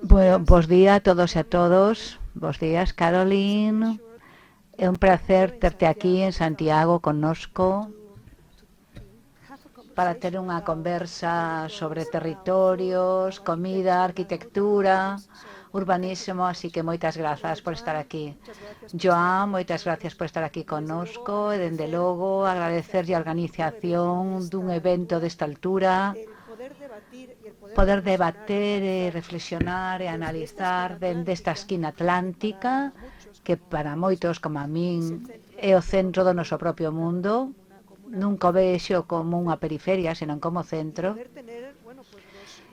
Bueno, bos días a todos e a todos. Bos días, Caroline. É un placer terte aquí en Santiago connosco para ter unha conversa sobre territorios, comida, arquitectura, urbanismo, así que moitas grazas por estar aquí. Joan, moitas gracias por estar aquí connosco e, dende logo, agradecerlle a organización dun evento desta altura, poder debater e reflexionar e analizar dende esta esquina atlántica que para moitos como a min é o centro do noso propio mundo. Nunca o vexo como unha periferia, senón como centro.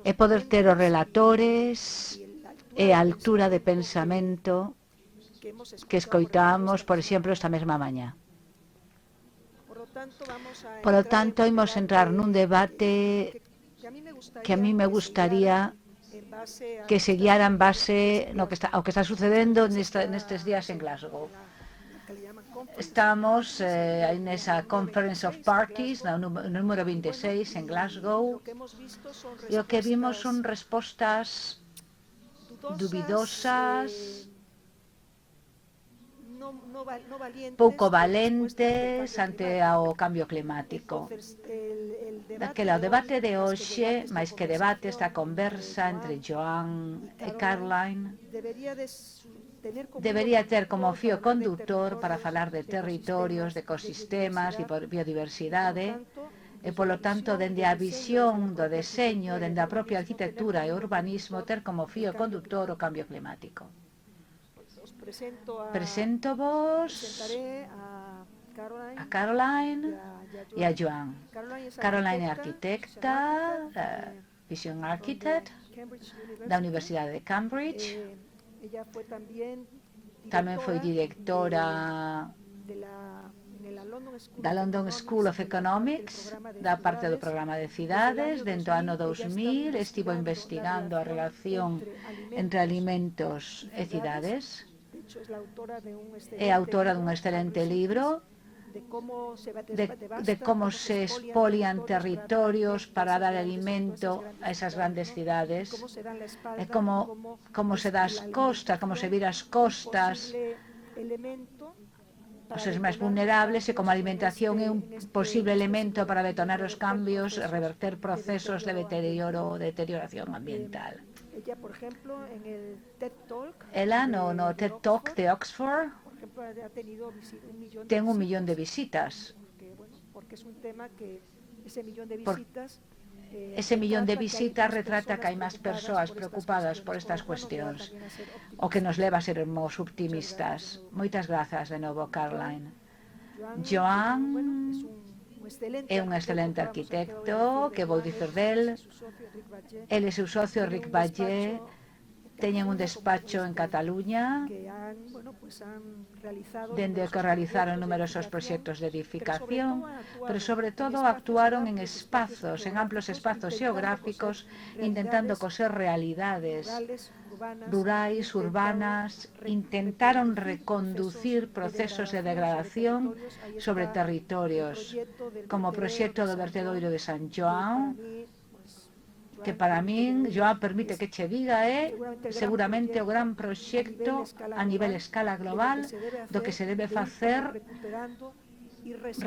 E poder ter os relatores e a altura de pensamento que escoitamos, por exemplo, esta mesma mañá. Por lo tanto, imos entrar nun debate que a mí me gustaría que se guiara en base ao que está sucedendo nestes días en Glasgow. Estamos nesa Conference of Parties, no número 26 en Glasgow, e o que vimos son respostas dubidosas, pouco valentes ante o cambio climático. Daquela, o debate de hoxe, máis que debate, esta conversa entre Joan e Caroline, debería ter como fío conductor para falar de territorios, de ecosistemas e biodiversidade, e, polo tanto, dende a visión do deseño, dende a propia arquitectura e urbanismo, ter como fío conductor o cambio climático. Presento-vos a Caroline e a Joan. Caroline é arquitecta, Vision Architect, da Universidade de Cambridge. Tamén foi directora da London School of Economics, da parte do programa de cidades. Dentro do ano 2000 estivo investigando a relación entre alimentos e cidades. É autora dun excelente libro de como se expolian territorios para dar alimento a esas grandes cidades, e como se dá as costas, como se vira as costas os máis vulnerables, e como a alimentación é un posible elemento para detonar os cambios e reverter procesos de deterioración ambiental. Ela, no TED Talk de Oxford, ten 1 millón de visitas. Ese millón de visitas retrata que hai máis persoas preocupadas por estas cuestións, o que nos leva a sermos optimistas. Moitas grazas de novo, Caroline. Joan é un excelente arquitecto, que vou dicer del. El e seu socio Rick Valle teñen un despacho en Cataluña, dende que realizaron numerosos proxectos de edificación, pero sobre todo actuaron en amplos espazos xeográficos, intentando coser realidades rurais, urbanas. Intentaron reconducir procesos de degradación sobre territorios, como o proxecto do vertedoiro de San Joan, que para min, Joan, permite que che diga, é seguramente o gran proxecto a nivel escala global do que se debe facer,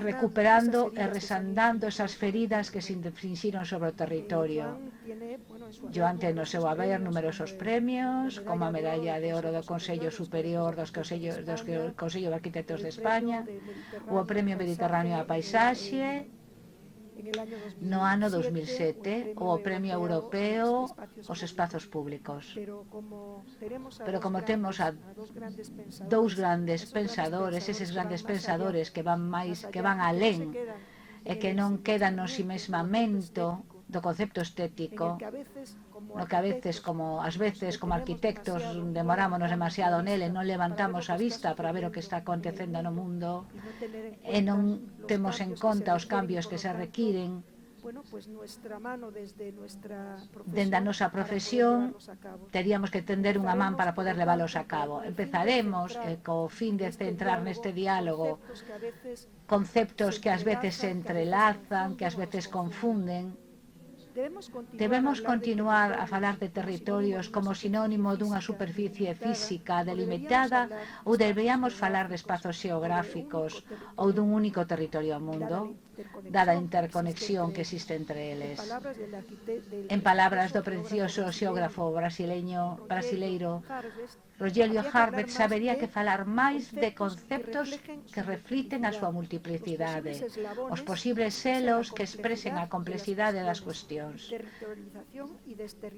recuperando e resandando esas feridas que se infrinxiron sobre o territorio. Joan ten no seu haber numerosos premios, como a medalla de oro do Consello Superior dos Consello de Arquitectos de España, ou o Premio Mediterráneo da Paisaxe, no ano 2007, ou o Premio Europeo aos Espazos Públicos. Pero como temos a dous grandes pensadores, eses grandes pensadores que van alén e que non quedan no ensimesmamento do concepto estético, no que ás veces como arquitectos demorámonos demasiado nele, non levantamos a vista para ver o que está acontecendo no mundo e non temos en conta os cambios que se requiren dende a nosa profesión. Teríamos que tender unha man para poder leválos a cabo. Empezaremos co fin de centrar neste diálogo conceptos que ás veces se entrelazan, que ás veces confunden, Debemos continuar a falar de territorios como sinónimo dunha superficie física delimitada ou deberíamos falar de espazos xeográficos ou dun único territorio ao mundo, dada a interconexión que existe entre eles? En palabras do precioso xeógrafo brasileiro Rogelio Harvest, sabería que falar máis de conceptos que refliten a súa multiplicidade, os posibles selos que expresen a complexidade das cuestións.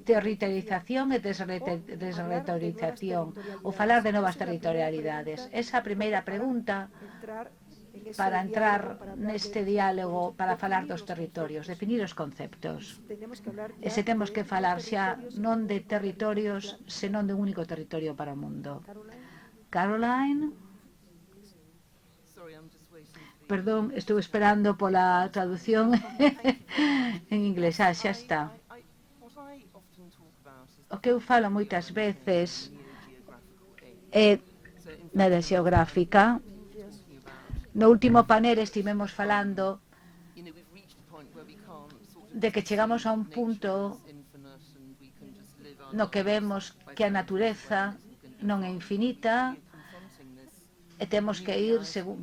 Territorialización e desretorialización, ou falar de novas territorialidades. Esa primeira pregunta para entrar neste diálogo, para falar dos territorios, definir os conceptos. E se temos que falar xa non de territorios, senón de un único territorio para o mundo. Caroline? Perdón, estou esperando pola traducción en inglés. Xa está. O que eu falo moitas veces é na área xeográfica. No último panel estivemos falando de que chegamos a un punto no que vemos que a natureza non é infinita e temos que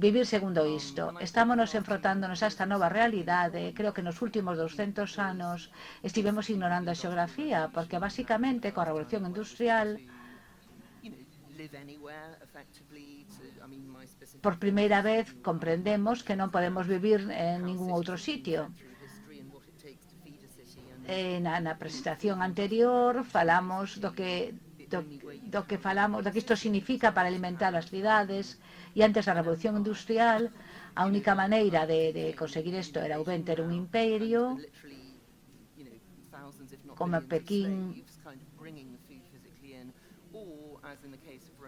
vivir segundo isto. Estámonos enfrontándonos a esta nova realidade. Creo que nos últimos 200 anos estivemos ignorando a xeografía, porque basicamente coa revolución industrial por primeira vez comprendemos que non podemos vivir en ningún outro sitio. Na presentación anterior falamos do que isto significa para alimentar as cidades, e antes da revolución industrial a única maneira de conseguir isto era ou ben ter un imperio como Pekín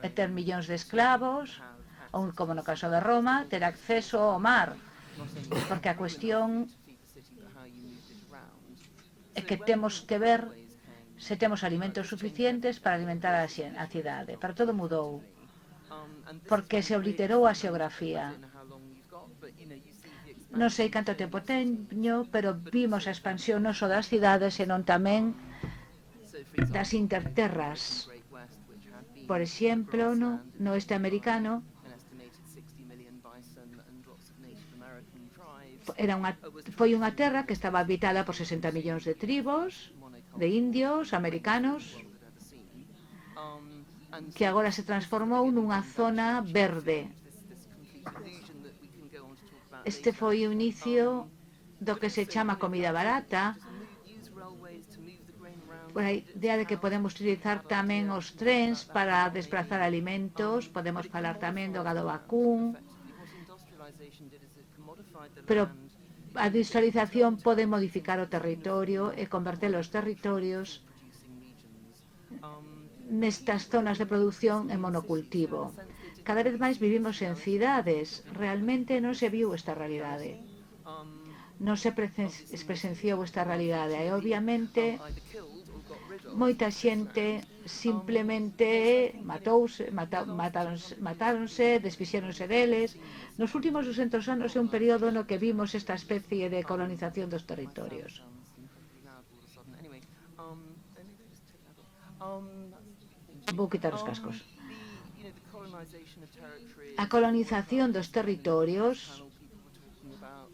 e ter millóns de esclavos, ou como no caso de Roma, ter acceso ao mar, porque a cuestión é que temos que ver se temos alimentos suficientes para alimentar a cidade. Pero todo mudou, porque se obliterou a xeografía. Non sei canto tempo teño, pero vimos a expansión non só das cidades, senón tamén das interterras. Por exemplo, no oeste americano, foi unha terra que estaba habitada por 60 millóns de tribos, de indios, americanos, que agora se transformou nunha zona verde. Este foi o inicio do que se chama comida barata, por a idea de que podemos utilizar tamén os trens para desplazar alimentos, podemos falar tamén do gado vacún, pero a industrialización pode modificar o territorio e converter os territorios nestas zonas de producción en monocultivo. Cada vez máis vivimos en cidades. Realmente non se viu esta realidade. Non se presenciou esta realidade. E, obviamente, moita xente simplemente matáronse, desfixéronse deles. Nos últimos 200 anos é un período no que vimos esta especie de colonización dos territorios. Vou quitar os cascos. A colonización dos territorios,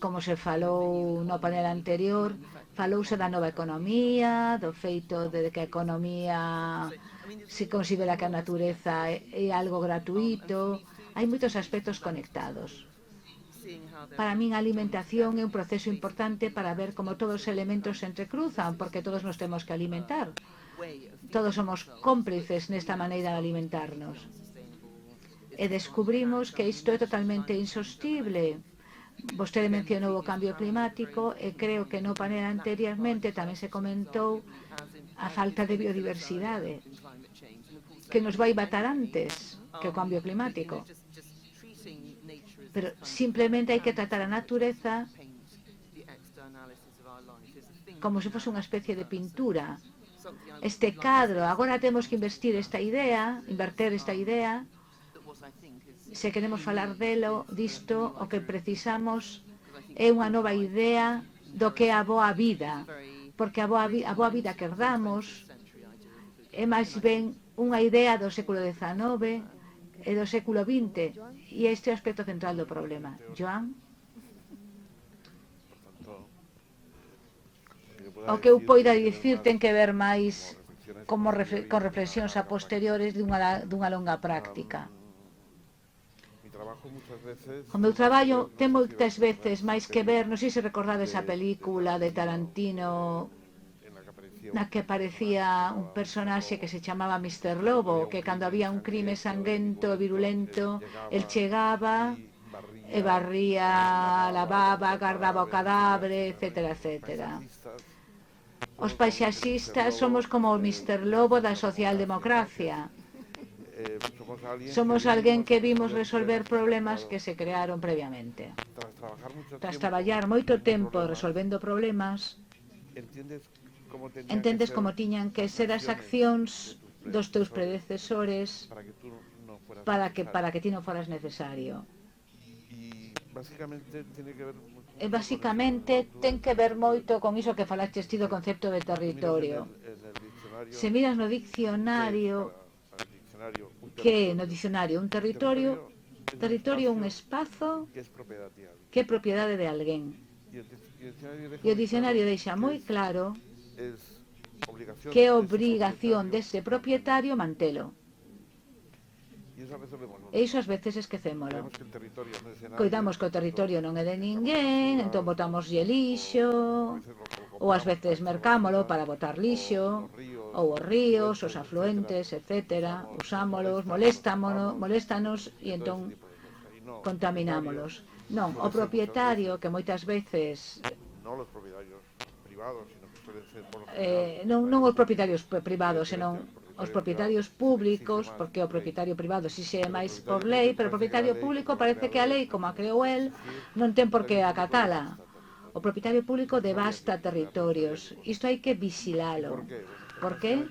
como se falou no panel anterior, falouse da nova economía, do feito de que a economía se considera que a natureza é algo gratuito. Hai moitos aspectos conectados. Para min a alimentación é un proceso importante para ver como todos os elementos se entrecruzan, porque todos nos temos que alimentar. Todos somos cómplices nesta maneira de alimentarnos. E descubrimos que isto é totalmente insostible. Vostede mencionou o cambio climático e creo que no panel anteriormente tamén se comentou a falta de biodiversidade, que nos vai matar antes que o cambio climático. Pero simplemente hai que tratar a natureza como se fose unha especie de pintura. Este cadro, agora temos que inverter esta idea. Se queremos falar disto, o que precisamos é unha nova idea do que é a boa vida. porque a boa vida que herdamos é máis ben unha idea do século XIX e do século XX, e este é o aspecto central do problema. Joan? O que eu poida dicir ten que ver máis con reflexións a posteriores dunha longa práctica. O meu traballo ten moitas veces máis que ver, non sei se recordades a película de Tarantino na que aparecía un personaxe que se chamaba Mr. Lobo, que cando había un crime sanguento e virulento, el chegaba e barría, lavaba, guardaba o cadáver, etcétera, etcétera. Os paisaxistas somos como o Mr. Lobo da socialdemocracia. Somos alguén que vimos resolver problemas que se crearon previamente. Tras traballar moito tempo resolvendo problemas, entendes como tiñan que ser as accións dos teus predecesores para que ti non foras necesario. E basicamente ten que ver moito con iso que falaches ti do concepto de territorio. Se miras no diccionario, que no diccionario un territorio é un espazo que é propiedade de alguén. E o diccionario deixa moi claro que é obrigación dese propietario mantelo. E iso ás veces esquecémolo. Coidamos que o territorio non é de ninguén, entón botamoslle lixo, ou ás veces mercámolo para botar lixo, ou os ríos, os afluentes, etc. Usámolos, moléstanos e entón contaminámolos. Non, o propietario, que moitas veces non os propietarios privados, senón os propietarios públicos, porque o propietario privado si se é máis por lei, pero o propietario público parece que a lei, como a creou el, non ten por que acatala. O propietario público devasta territorios. Isto hai que vigilalo. Por qué?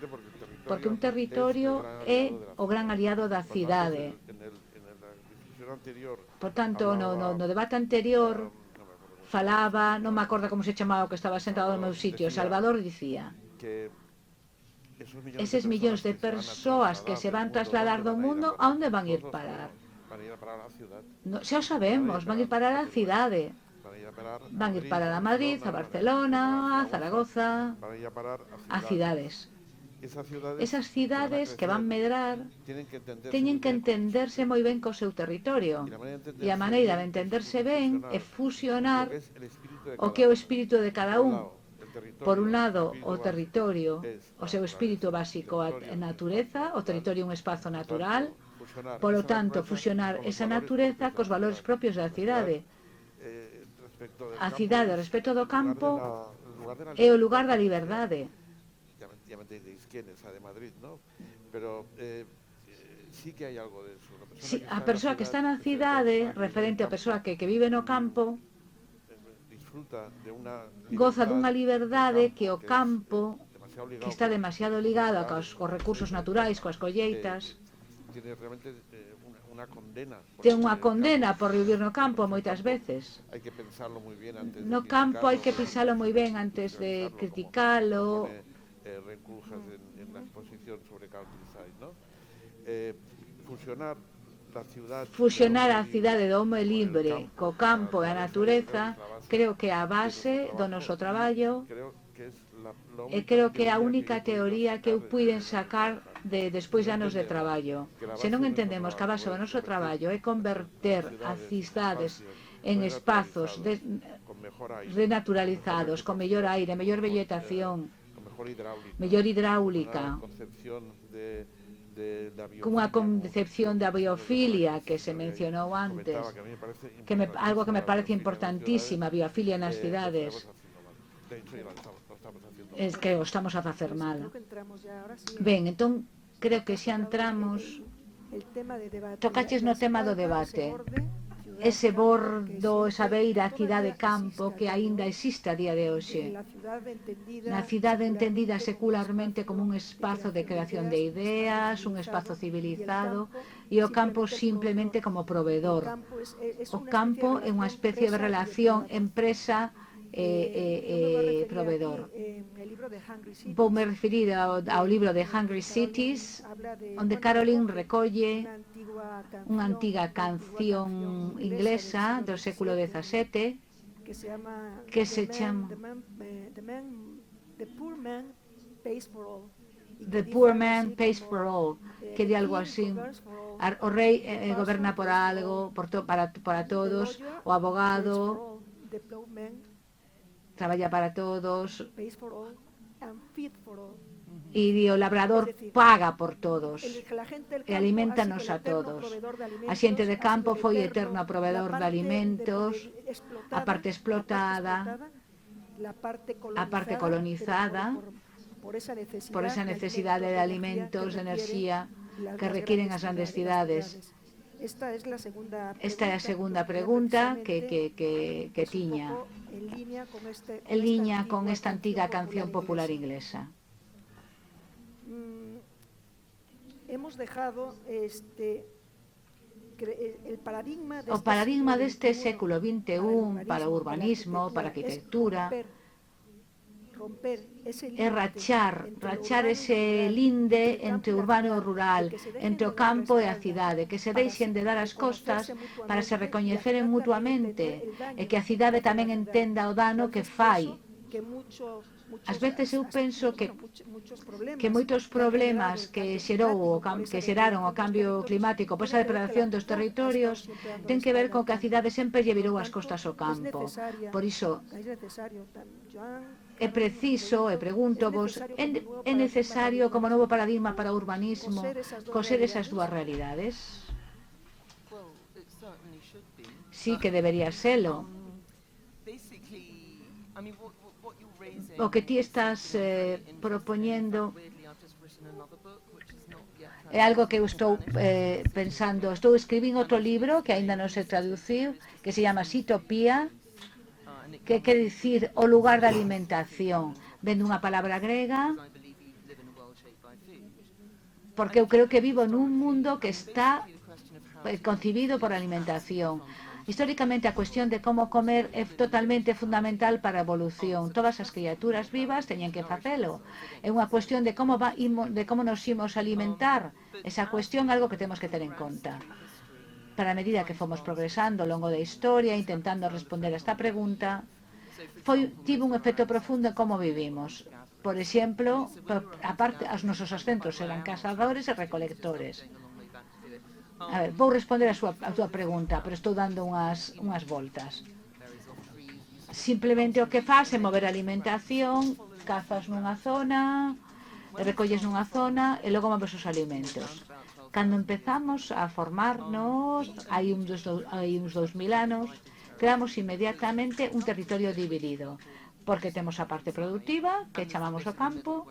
Porque un territorio é o gran aliado da cidade. Por tanto, no debate anterior falaba, non me acordo como se chamaba o que estaba sentado no meu sitio, Salvador dicía: eses millóns de persoas que se van trasladar do mundo, a onde van ir parar? Xa o sabemos, van ir parar á cidade. Van ir parar a Madrid, a Barcelona, a Zaragoza, a cidades. Esas cidades que van medrar teñen que entenderse moi ben co seu territorio, e a maneira de entenderse ben é fusionar o que é o espírito de cada un. Por un lado, o territorio, o seu espírito básico, a natureza, o territorio é un espazo natural, polo tanto, fusionar esa natureza cos valores propios da cidade. A cidade, respecto do campo, é o lugar da liberdade. A persoa que está na cidade, referente a persoa que vive no campo, goza dunha liberdade que o campo, que está demasiado ligado cos recursos naturais, coas colleitas, ten unha condena por vivir no campo moitas veces. No campo hai que pensalo moi ben antes de criticalo. Fusionar a cidade do home libre co campo e a natureza creo que é a base do noso traballo, e creo que é a única teoría que eu puiden sacar despois de anos de traballo. Se non entendemos que a base do noso traballo é converter as cidades en espazos renaturalizados, con mellor aire, mellor vegetación, mellor hidráulica, cunha concepción da biofilia que se mencionou antes, algo que me parece importantísima, a biofilia nas cidades. Es que o estamos a facer mal. Ben, entón, creo que xa entramos, tocaches no tema do debate, ese bordo, esa beira, cidade-campo que aínda existe a día de hoxe. Na cidade entendida secularmente como un espazo de creación de ideas, un espazo civilizado, e o campo simplemente como proveedor. O campo é unha especie de relación empresa proveedor. Vou me referir ao libro de Hungry Cities, onde Caroline recolle unha antiga canción inglesa do século XVII que se chama The Poor Man Pays for All, que di algo así. O rei goberna por algo, para todos, o abogado traballa para todos e o labrador paga por todos e aliméntanos a todos. A xente de campo foi eterno proveedor de alimentos, a parte explotada, a parte colonizada, por esa necesidade de alimentos, de enerxía que requiren as grandes cidades. Esta é a segunda pregunta que tiña en liña con esta antiga canción popular inglesa. O paradigma deste século XXI para o urbanismo, para a arquitectura, é rachar ese linde entre o urbano e o rural, entre o campo e a cidade, que se deixen de dar as costas para se recoñeceren mutuamente e que a cidade tamén entenda o dano que fai. Ás veces eu penso que moitos problemas que xeraron o cambio climático, pois a depredación dos territorios, ten que ver con que a cidade sempre lle virou as costas ao campo. Por iso é preciso, e pregúntovos, é necesario como novo paradigma para o urbanismo coser esas dúas realidades? Sí que debería selo. O que ti estás propoñendo é algo que eu estou pensando. Estou escribindo outro libro que aínda non se traduciu, que se chama Sitopía, que quere dicir o lugar da alimentación. Vendo unha palabra grega, porque eu creo que vivo nun mundo que está concibido por alimentación. Históricamente a cuestión de como comer é totalmente fundamental para a evolución. Todas as criaturas vivas teñen que facelo. É unha cuestión de como nos imos alimentar. Esa cuestión é algo que temos que ter en conta. Para a medida que fomos progresando ao longo da historia, intentando responder a esta pregunta, tivo un efecto profundo en como vivimos. Por exemplo, aparte, os nosos acentos eran cazadores e recolectores. A ver, vou responder a súa pregunta, pero estou dando unhas voltas. Simplemente o que faz é mover a alimentación, cazas nunha zona, recolles nunha zona e logo moves os alimentos. Cando empezamos a formarnos, hai uns 2000 anos, creamos inmediatamente un territorio dividido, porque temos a parte productiva, que chamamos o campo,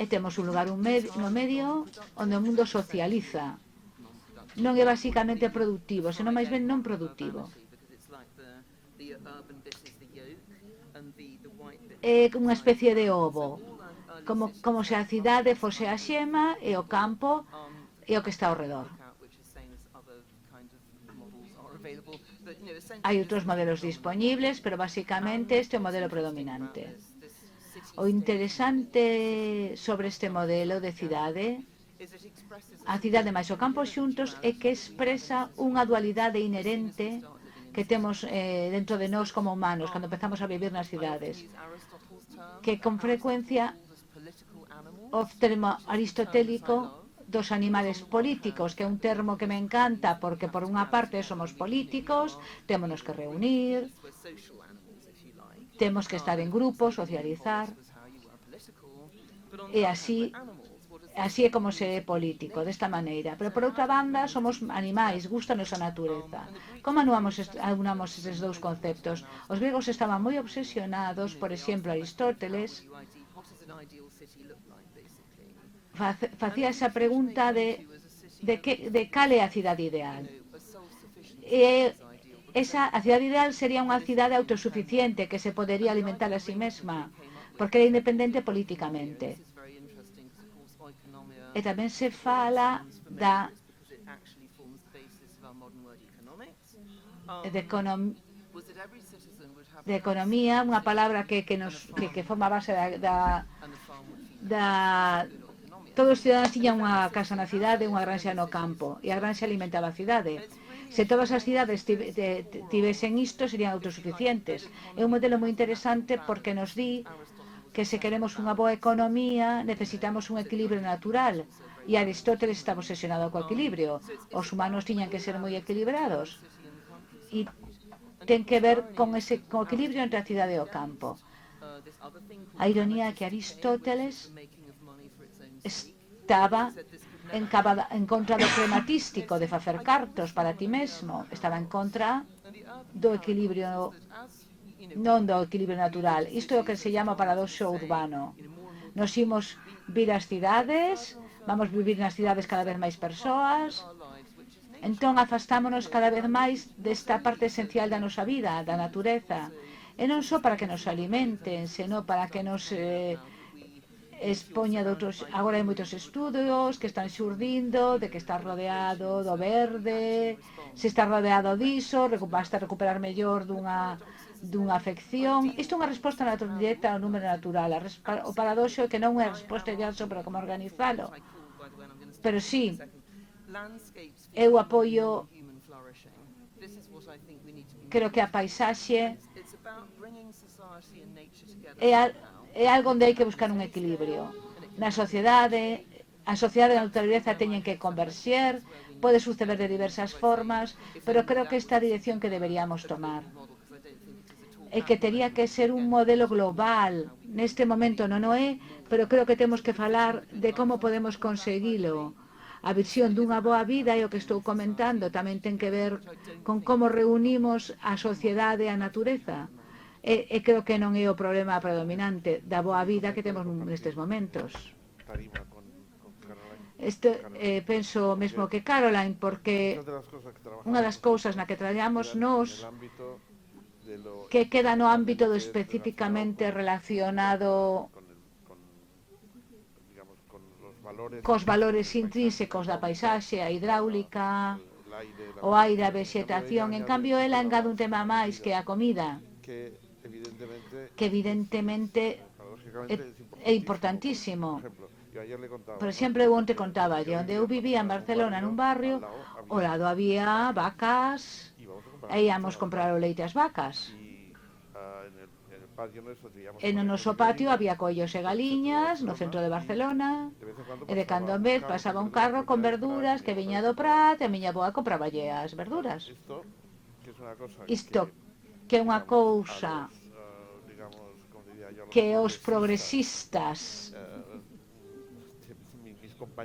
e temos un lugar no medio onde o mundo socializa. Non é basicamente productivo, senón máis ben non productivo. É unha especie de ovo, como se a cidade fose a xema e o campo é o que está ao redor. Hai outros modelos disponibles, pero basicamente este é o modelo predominante. O interesante sobre este modelo de cidade, a cidade máis o campo xuntos, é que expresa unha dualidade inherente que temos dentro de nós como humanos cando empezamos a vivir nas cidades, que con frecuencia o termo aristotélico dos animales políticos, que é un termo que me encanta porque por unha parte somos políticos, témonos que reunir, temos que estar en grupos, socializar, e así é como se é político, desta maneira. Pero por outra banda, somos animais, gustanos a natureza. Como aunamos estes dous conceptos? Os gregos estaban moi obsesionados, por exemplo, Aristóteles facía esa pregunta de cal é a cidade ideal. A cidade ideal sería unha cidade autosuficiente que se podería alimentar a si mesma, porque era independente políticamente. E tamén se fala de de economía, unha palabra que forma base todos os cidadáns tiñan unha casa na cidade, unha granxa no campo, e a granxa alimentaba a cidade. Se todas as cidades tivesen isto, serían autosuficientes. É un modelo moi interesante porque nos di que se queremos unha boa economía necesitamos un equilibrio natural, e Aristóteles estaba obsesionado co equilibrio. Os humanos tiñan que ser moi equilibrados, e ten que ver con o equilibrio entre a cidade e o campo. A ironía é que Aristóteles estaba en contra do crematístico, de facer cartos para ti mesmo. Estaba en contra do equilibrio, non do equilibrio natural. Isto é o que se chama paradoxo urbano. Nos imos vir ás cidades, vamos vivir nas cidades cada vez máis persoas, entón afastámonos cada vez máis desta parte esencial da nosa vida, da natureza, e non só para que nos alimenten, senón para que nos expoña de outros. Agora hai moitos estudos que están xurdindo de que está rodeado do verde, se está rodeado diso, basta recuperar mellor dunha afección. Isto é unha resposta directa ao número natural. O paradoxo é que non é a resposta ideal sobre como organizalo, pero sí, eu apoio, creo que a paisaxe é algo onde hai que buscar un equilibrio. Na sociedade, a sociedade e a natureza teñen que converxer, pode suceder de diversas formas, pero creo que esta dirección que deberíamos tomar é que tería que ser un modelo global. Neste momento non o é, pero creo que temos que falar de como podemos conseguilo. A visión dunha boa vida e o que estou comentando tamén ten que ver con como reunimos a sociedade e a natureza. E creo que non é o problema predominante da boa vida que temos nestes momentos. Penso mesmo que Caroline, porque unha das cousas na que traballamos nós que queda no ámbito do especificamente relacionado cos valores intrínsecos da paisaxe, a hidráulica, o aire, a vexetación. En cambio, ela engade un tema máis que a comida, que evidentemente é importantísimo. Por exemplo, eu onte contaba, onde eu vivía en Barcelona, nun barrio, ao lado había vacas, e íamos comprar o leite ás vacas. E no noso patio había coellos e galiñas no centro de Barcelona, e de cando en vez pasaba un carro con verduras que viña do Prat, e a miña boa compraballe as verduras. Isto que é unha cousa que os progresistas,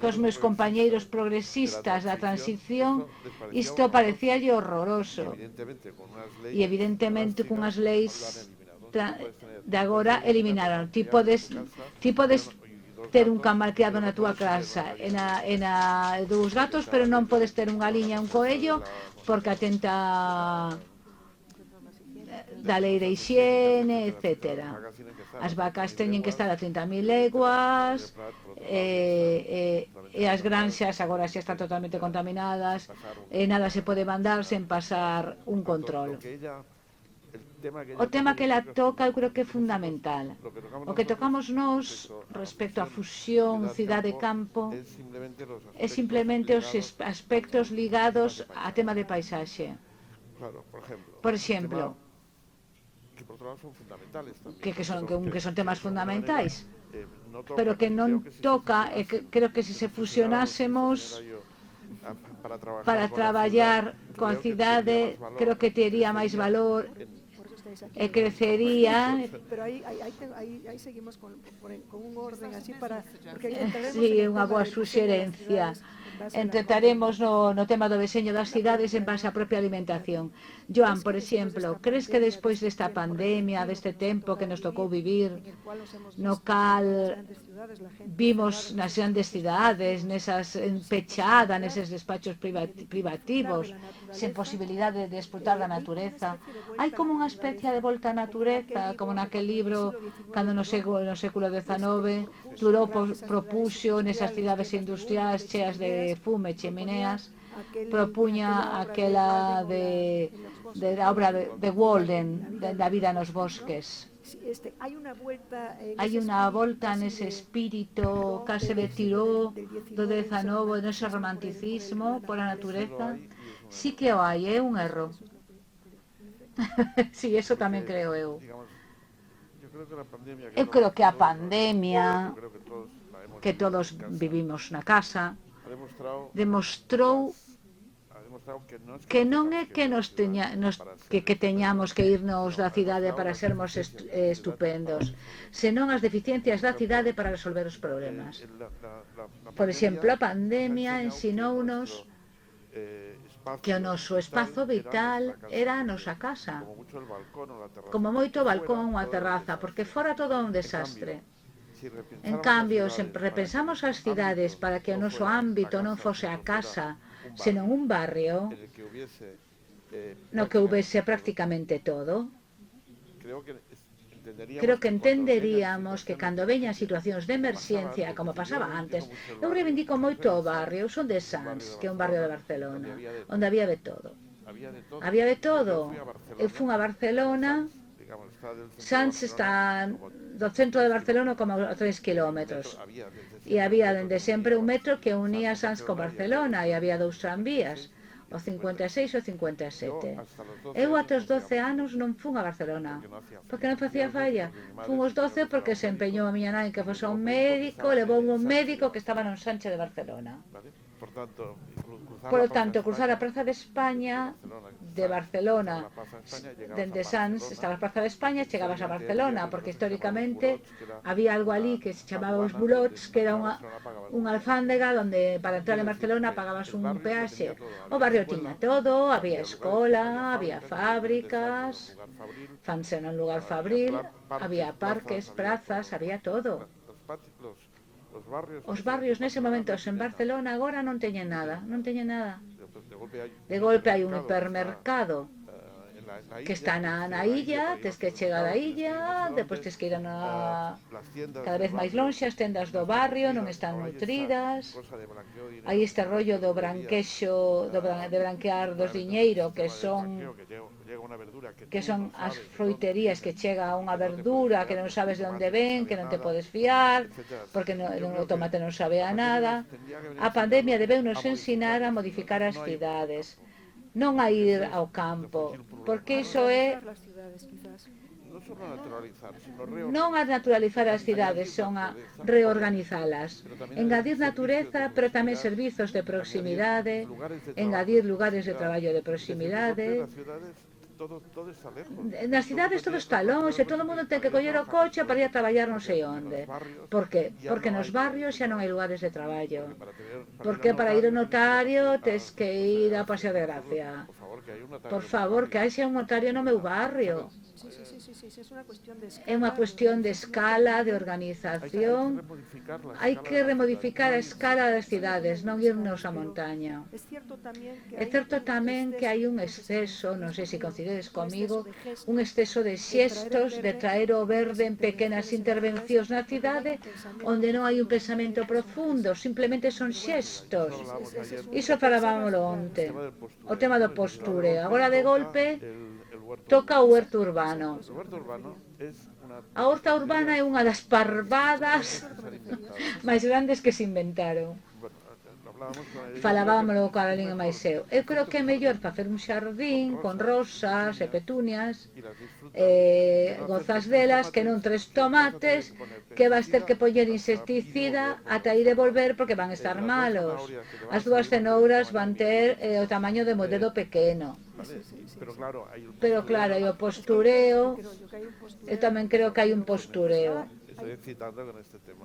que os meus compañeiros progresistas da transición, isto parecíalle horroroso. E evidentemente cunhas leis de agora eliminaron. Ti podes ter un camal criado na túa casa e na dos gatos, pero non podes ter unha liña e un coello porque atenta da lei de hixiene, etc. As vacas teñen que estar a 30.000 leguas, e as granxas agora xa están totalmente contaminadas, e nada se pode mandar sen pasar un control. O tema que ela toca eu creo que é fundamental. O que tocamos nós respecto á fusión cidade-campo é simplemente os aspectos ligados a tema de paisaxe. Por exemplo, que son temas fundamentais, pero que non toca, e que creo que se fusionásemos para traballar coa cidade, creo que tería máis valor e crecería. Pero aí seguimos con un orden así para... Sí, é unha boa suxerencia. Entrataremos no tema do deseño das cidades en base á propia alimentación. Joan, por exemplo, crees que despois desta pandemia, deste tempo que nos tocou vivir, no cal vimos nas grandes cidades, nesas pechadas, neses despachos privativos, sen posibilidade de desfrutar da natureza, hai como unha especie de volta á natureza, como naquel libro, cando no século XIX, Turó propuxo nesas cidades industriais cheas de fume, chemineas, propuña aquela da obra de Walden, da vida nos bosques. Hai unha volta nese espírito case de tiró do 19, nese romanticismo pola natureza. Sí que o hai, é un erro. Sí, eso tamén creo eu. Eu creo que a pandemia, que todos vivimos na casa, demostrou que non é que que teñamos que irnos da cidade para sermos estupendos, senón as deficiencias da cidade para resolver os problemas. Por exemplo, a pandemia ensinounos que o noso espazo vital era a nosa casa, como moito o balcón ou a terraza, porque fora todo un desastre. En cambio, se repensamos as cidades para que o noso ámbito non fose a casa, senón un barrio no que houvese prácticamente todo, creo que entenderíamos que cando veñan situacións de emerxencia, como pasaba antes, eu reivindico moito o barrio, eu son de Sants, que é un barrio de Barcelona, onde había de todo. Había de todo. Eu fun a Barcelona, Sants está do centro de Barcelona como a 3 kilómetros. E había dende sempre un metro que unía Sants con Barcelona e había 2 tranvías, o 56 e o 57. Eu ata os 12 anos non fun a Barcelona, porque non facía falla. Fun os 12 porque se empeñou a miña nai que fose un médico, levou un médico que estaba no ensanche de Barcelona. Por lo tanto, cruzar a Praza de España de Barcelona, dende Sants, estaba a Praza de España, chegabas a Barcelona, porque históricamente había algo ali que se chamaba os bulots, que era unha alfándega onde para entrar en Barcelona pagabas un peaxe. O barrio tiña todo, había escola, había fábricas, fanse nun lugar fabril, había parques, prazas, había todo. Os barrios nese momento en Barcelona agora non teñen nada, non teñen nada. De golpe hai un hipermercado que está na illa, tes que chegar á illa, depois tes que ir cada vez máis lonxe, as tendas do barrio non están nutridas. Aí este rollo do branquexo, de branquear dos diñeiro, que son as froiterías que chega unha verdura que non sabes de onde ven, que non te podes fiar, porque o tomate non sabe a nada. A pandemia debeunos ensinar a modificar as cidades, non a ir ao campo, porque iso é non a naturalizar as cidades, son a reorganizalas, engadir natureza, pero tamén servizos de proximidade, engadir lugares de traballo de proximidade. Nas cidades todo está longe, todo o mundo ten que coller o coche para ir a traballar non sei onde. Por que? Porque nos barrios xa non hai lugares de traballo. Porque para ir ao notario tes que ir a Paseo de Gracia. Por favor, que hai xa un notario no meu barrio. É unha cuestión de escala, de organización. Hai que remodificar a escala das cidades, non irnos á montaña. É certo tamén que hai un exceso, non sei se coincidedes comigo, un exceso de xestos, de traer o verde en pequenas intervencións na cidade, onde non hai un pensamento profundo, simplemente son xestos. Iso falábamoslo onte, o tema do posture. Agora de golpe toca o huerto urbano. A horta urbana é unha das parvadas máis grandes que se inventaron. Falábamoslo co Carolina e máis eu. Eu creo que é mellor facer un xardín con rosas e petunias, gozas delas, que non 3 tomates que vas ter que poñer insecticida ata ir e volver porque van estar malos. As 2 cenouras van ter o tamaño de dedo pequeno. Pero claro, hai o postureo. Eu tamén creo que hai un postureo.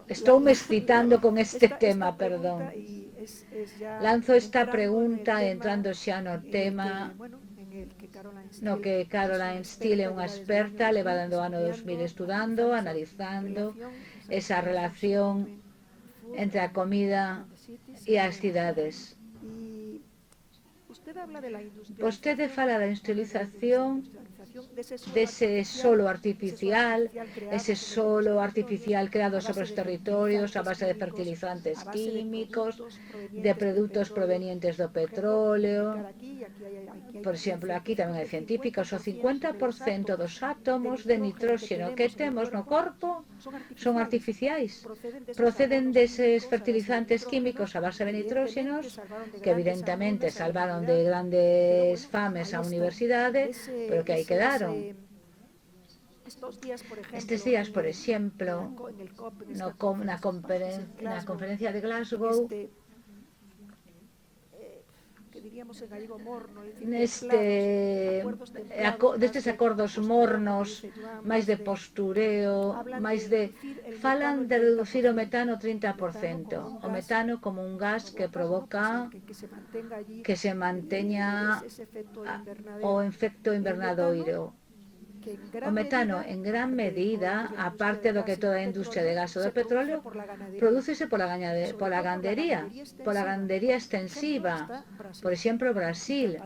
Estou me excitando con este tema, perdón. Lanzo esta pregunta entrando xa no tema no que Caroline Steele é unha experta, leva dando o ano 2000 estudando, analizando esa relación entre a comida e as cidades. Vostede fala da industrialización dese solo artificial, ese solo artificial creado sobre os territorios a base de fertilizantes químicos, de produtos provenientes do petróleo. Por exemplo, aquí tamén hai científicos, o 50% dos átomos de nitróxeno que temos no corpo son artificiais. Proceden deses fertilizantes químicos a base de nitróxenos que evidentemente salvaron de grandes fames a universidade, pero que aí quedaron. Estes días, por exemplo, na conferencia de Glasgow, destes acordos mornos, máis de postureo, máis de... falan de reducir o metano 30%. O metano como un gas que provoca que se manteña o efecto invernadoiro. O metano, en gran medida, aparte do que toda a industria de gas ou do petróleo, prodúcese pola gandería extensiva. Por exemplo, Brasil,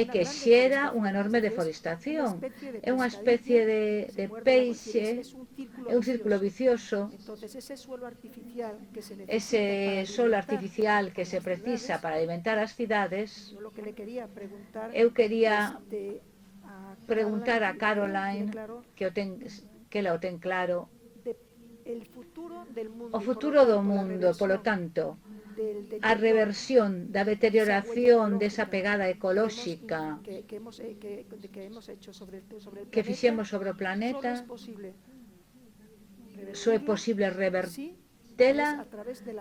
que xera unha enorme deforestación. É unha especie de peixe, é un círculo vicioso. Ese solo artificial que se precisa para alimentar as cidades, eu quería preguntar a Caroline, que ela o ten claro, o futuro do mundo, polo tanto, a reversión da deterioración desa pegada ecolóxica que fixemos sobre o planeta, só é posible revertela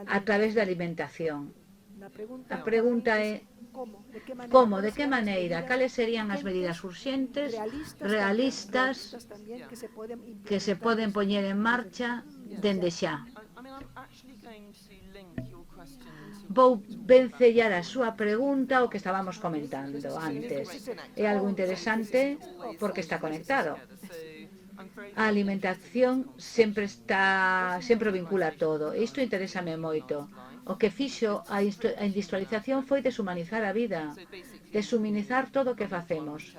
a través da alimentación. A pregunta é como, de que maneira, cales serían as medidas urxentes, realistas, que se poden poñer en marcha dende xa. Vou vencellar a súa pregunta ao que estábamos comentando antes. É algo interesante porque está conectado. A alimentación sempre vincula todo. Isto interésame moito. O que fixo a industrialización foi deshumanizar a vida, deshumanizar todo o que facemos.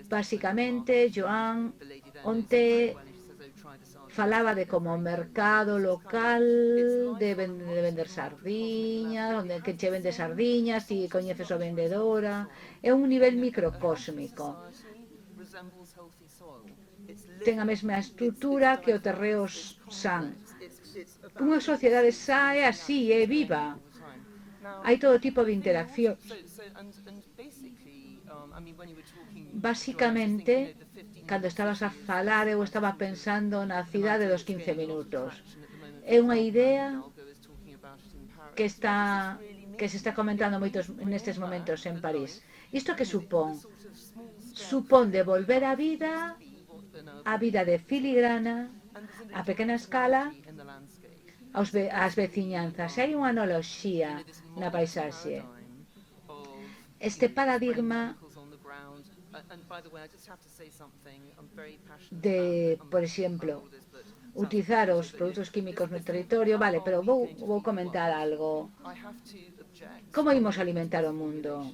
Basicamente, Joan onte falaba de como o mercado local de vender sardiñas, onde que che vende sardiñas, ti coñeces o vendedora, é un nivel microcósmico. Ten a mesma estrutura que o terreo san. Unha sociedade xa é así, é viva. Hai todo tipo de interacción. Basicamente, cando estabas a falar, eu estaba pensando na cidade dos 15 minutos. É unha idea que se está comentando moitos nestes momentos en París. Isto que supón? Supón devolver a vida de filigrana, a pequena escala, ás veciñanzas. Hai unha analoxía na paisaxe. Este paradigma de, por exemplo, utilizar os produtos químicos no territorio, vale, pero vou comentar algo. Como imos alimentar o mundo?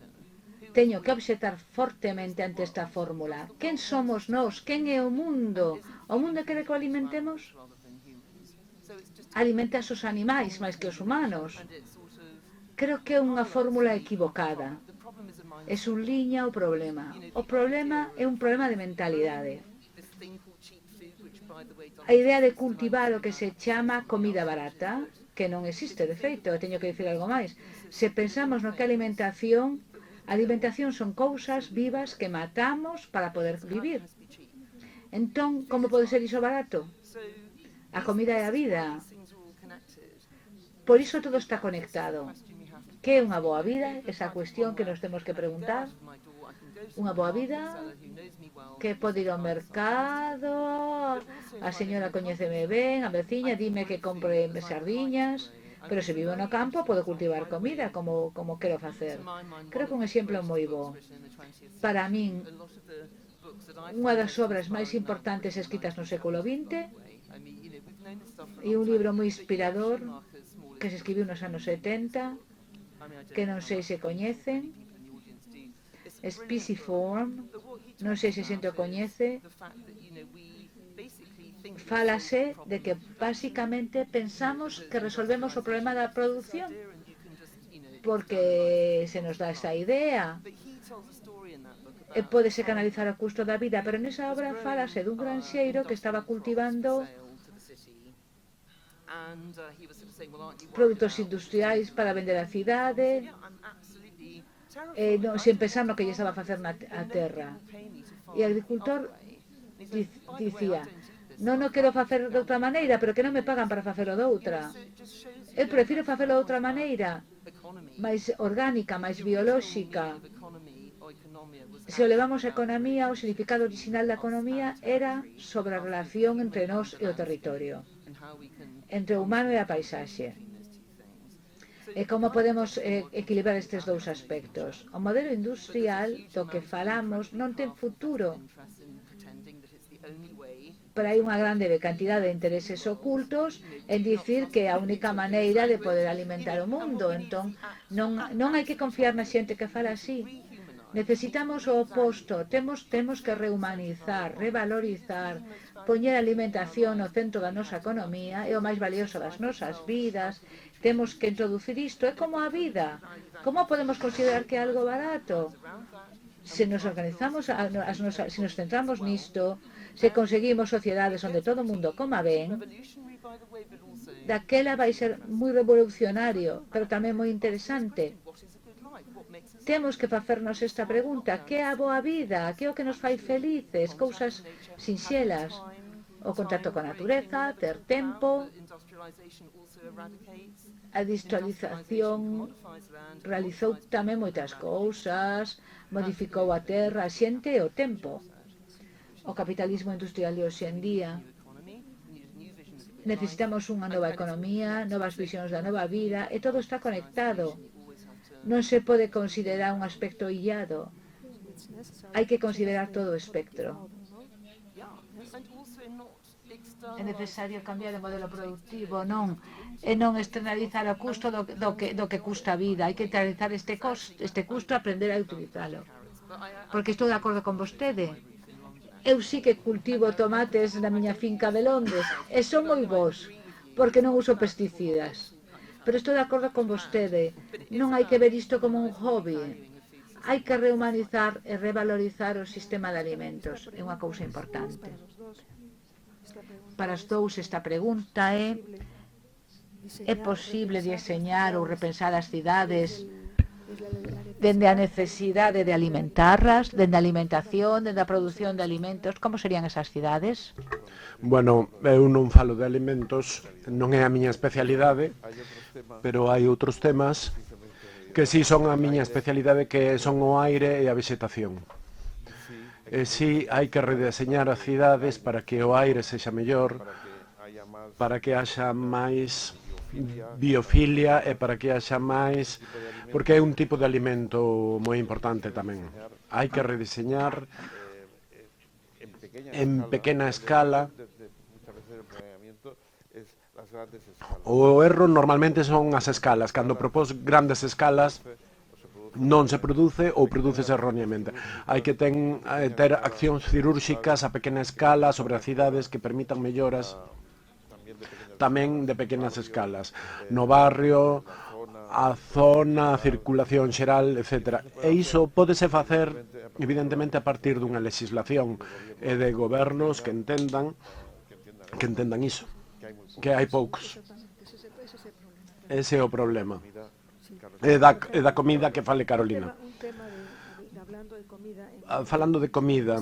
Teño que obxectar fortemente ante esta fórmula. Quen somos nós? Quen é o mundo? O mundo quere que o alimentemos? Alimenta os animais máis que os humanos. Creo que é unha fórmula equivocada. É subliña o problema. O problema é un problema de mentalidade. A idea de cultivar o que se chama comida barata, que non existe, de feito, teño que dicir algo máis. Se pensamos no que a alimentación son cousas vivas que matamos para poder vivir. Entón, como pode ser iso barato? A comida é a vida. Por iso todo está conectado. Que é unha boa vida? Esa cuestión que nos temos que preguntar. Unha boa vida que pode ir ao mercado, a señora coñéceme ben, a veciña, dime que compre sardiñas, pero se vivo no campo podo cultivar comida como quero facer. Creo que un exemplo moi bo. Para min, unha das obras máis importantes escritas no século XX e un libro moi inspirador que se escribiu nos anos 70, que non sei se coñecen, Spiciform, non sei se xente o coñece, fálase de que basicamente pensamos que resolvemos o problema da produción porque se nos dá esa idea e pódese canalizar o custo da vida, pero nesa obra fálase dun granxeiro que estaba cultivando produtos industriais para vender á cidade, sen pensar no que lle estaba a facer na terra. E o agricultor dicía, non o quero facer de outra maneira, pero que non me pagan para facelo de outra. Eu prefiro facelo de outra maneira, máis orgánica, máis biolóxica. Se o levamos a economía, o significado original da economía era sobre a relación entre nós e o territorio, entre o humano e a paisaxe. E como podemos equilibrar estes dous aspectos? O modelo industrial do que falamos non ten futuro, pero hai unha grande cantidad de intereses ocultos en dicir que é a única maneira de poder alimentar o mundo. Entón, non hai que confiar na xente que fala así. Necesitamos o oposto, temos que rehumanizar, revalorizar, poñer a alimentación no centro da nosa economía, é o máis valioso das nosas vidas, temos que introducir isto, é como a vida. Como podemos considerar que é algo barato? Se nos organizamos, se nos centramos nisto, se conseguimos sociedades onde todo o mundo coma ben, daquela vai ser moi revolucionario, pero tamén moi interesante. Temos que facernos esta pregunta, que é a boa vida, que é o que nos fai felices, cousas sinxelas, o contacto con a natureza, ter tempo, a industrialización realizou tamén moitas cousas, modificou a terra, a xente e o tempo. O capitalismo industrial de hoxe en día, necesitamos unha nova economía, novas visións da nova vida, e todo está conectado. Non se pode considerar un aspecto illado. Hai que considerar todo o espectro. É necesario cambiar o modelo productivo, non externalizar o custo do que custa a vida. Hai que internalizar este custo e aprender a utilizalo. Porque estou de acordo con vostede. Eu sí que cultivo tomates na miña finca de Londres e son moi bons, porque non uso pesticidas. Pero estou de acordo con vostede, non hai que ver isto como un hobby, hai que rehumanizar e revalorizar o sistema de alimentos, é unha cousa importante. Para os dous esta pregunta é posible diseñar ou repensar as cidades dende a necesidade de alimentarlas, dende a alimentación, dende a produción de alimentos, como serían esas cidades? Bueno, eu non falo de alimentos, non é a miña especialidade, pero hai outros temas que sí son a miña especialidade, que son o aire e a vegetación. E sí hai que redeseñar as cidades para que o aire sexa mellor, para que haxa máis biofilia e para que haxa máis, porque é un tipo de alimento moi importante tamén. Hai que redeseñar en pequena escala. O erro normalmente son as escalas. Cando propós grandes escalas non se produce ou produces erróneamente. Hai que ter accións cirúrxicas a pequena escala sobre as cidades que permitan melloras tamén de pequenas escalas. No barrio, a zona, a circulación xeral, etc. E iso pódese facer, evidentemente, a partir dunha legislación e de gobernos que entendan iso, que hai poucos. Ese é o problema. E da comida que fale Carolina. Falando de comida,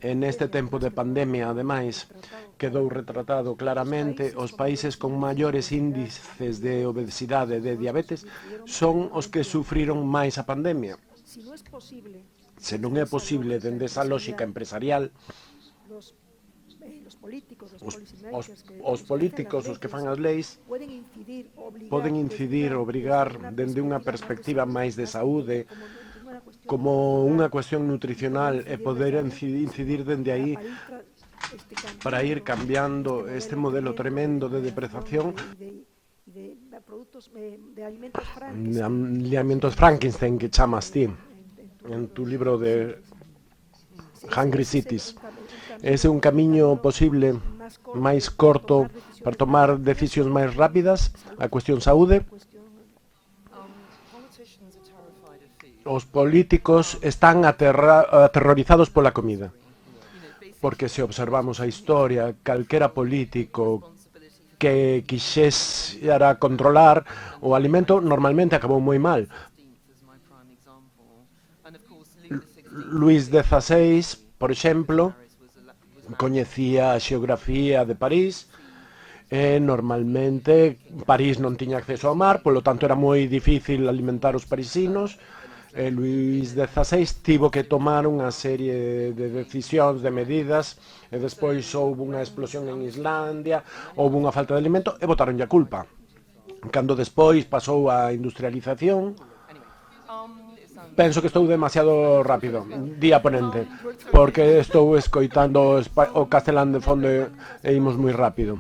en este tempo de pandemia, ademais, quedou retratado claramente os países con maiores índices de obesidade e de diabetes son os que sufriron máis a pandemia. Se non é posible, dende esa lógica empresarial, os políticos, os que fan as leis, poden incidir, obrigar, dende unha perspectiva máis de saúde, como unha cuestión nutricional, e poder incidir dende aí para ir cambiando este modelo tremendo de depredación de alimentos Frankenstein que chamas ti. en tu libro de Hungry Cities. Ese é un camiño posible máis corto para tomar decisións máis rápidas, a cuestión saúde. Os políticos están aterrorizados pola comida, porque se observamos a historia, calquera político que quixera controlar o alimento normalmente acabou moi mal. Luís XVI, por exemplo, coñecía a xeografía de París, e normalmente París non tiña acceso ao mar, polo tanto era moi difícil alimentar os parisinos. Luís XVI tivo que tomar unha serie de decisións, de medidas, e despois houve unha explosión en Islandia, houve unha falta de alimento e botaronlle a culpa. Cando despois pasou a industrialización, penso que estou demasiado rápido, día ponente, porque estou escoitando o castelán de fondo e imos moi rápido.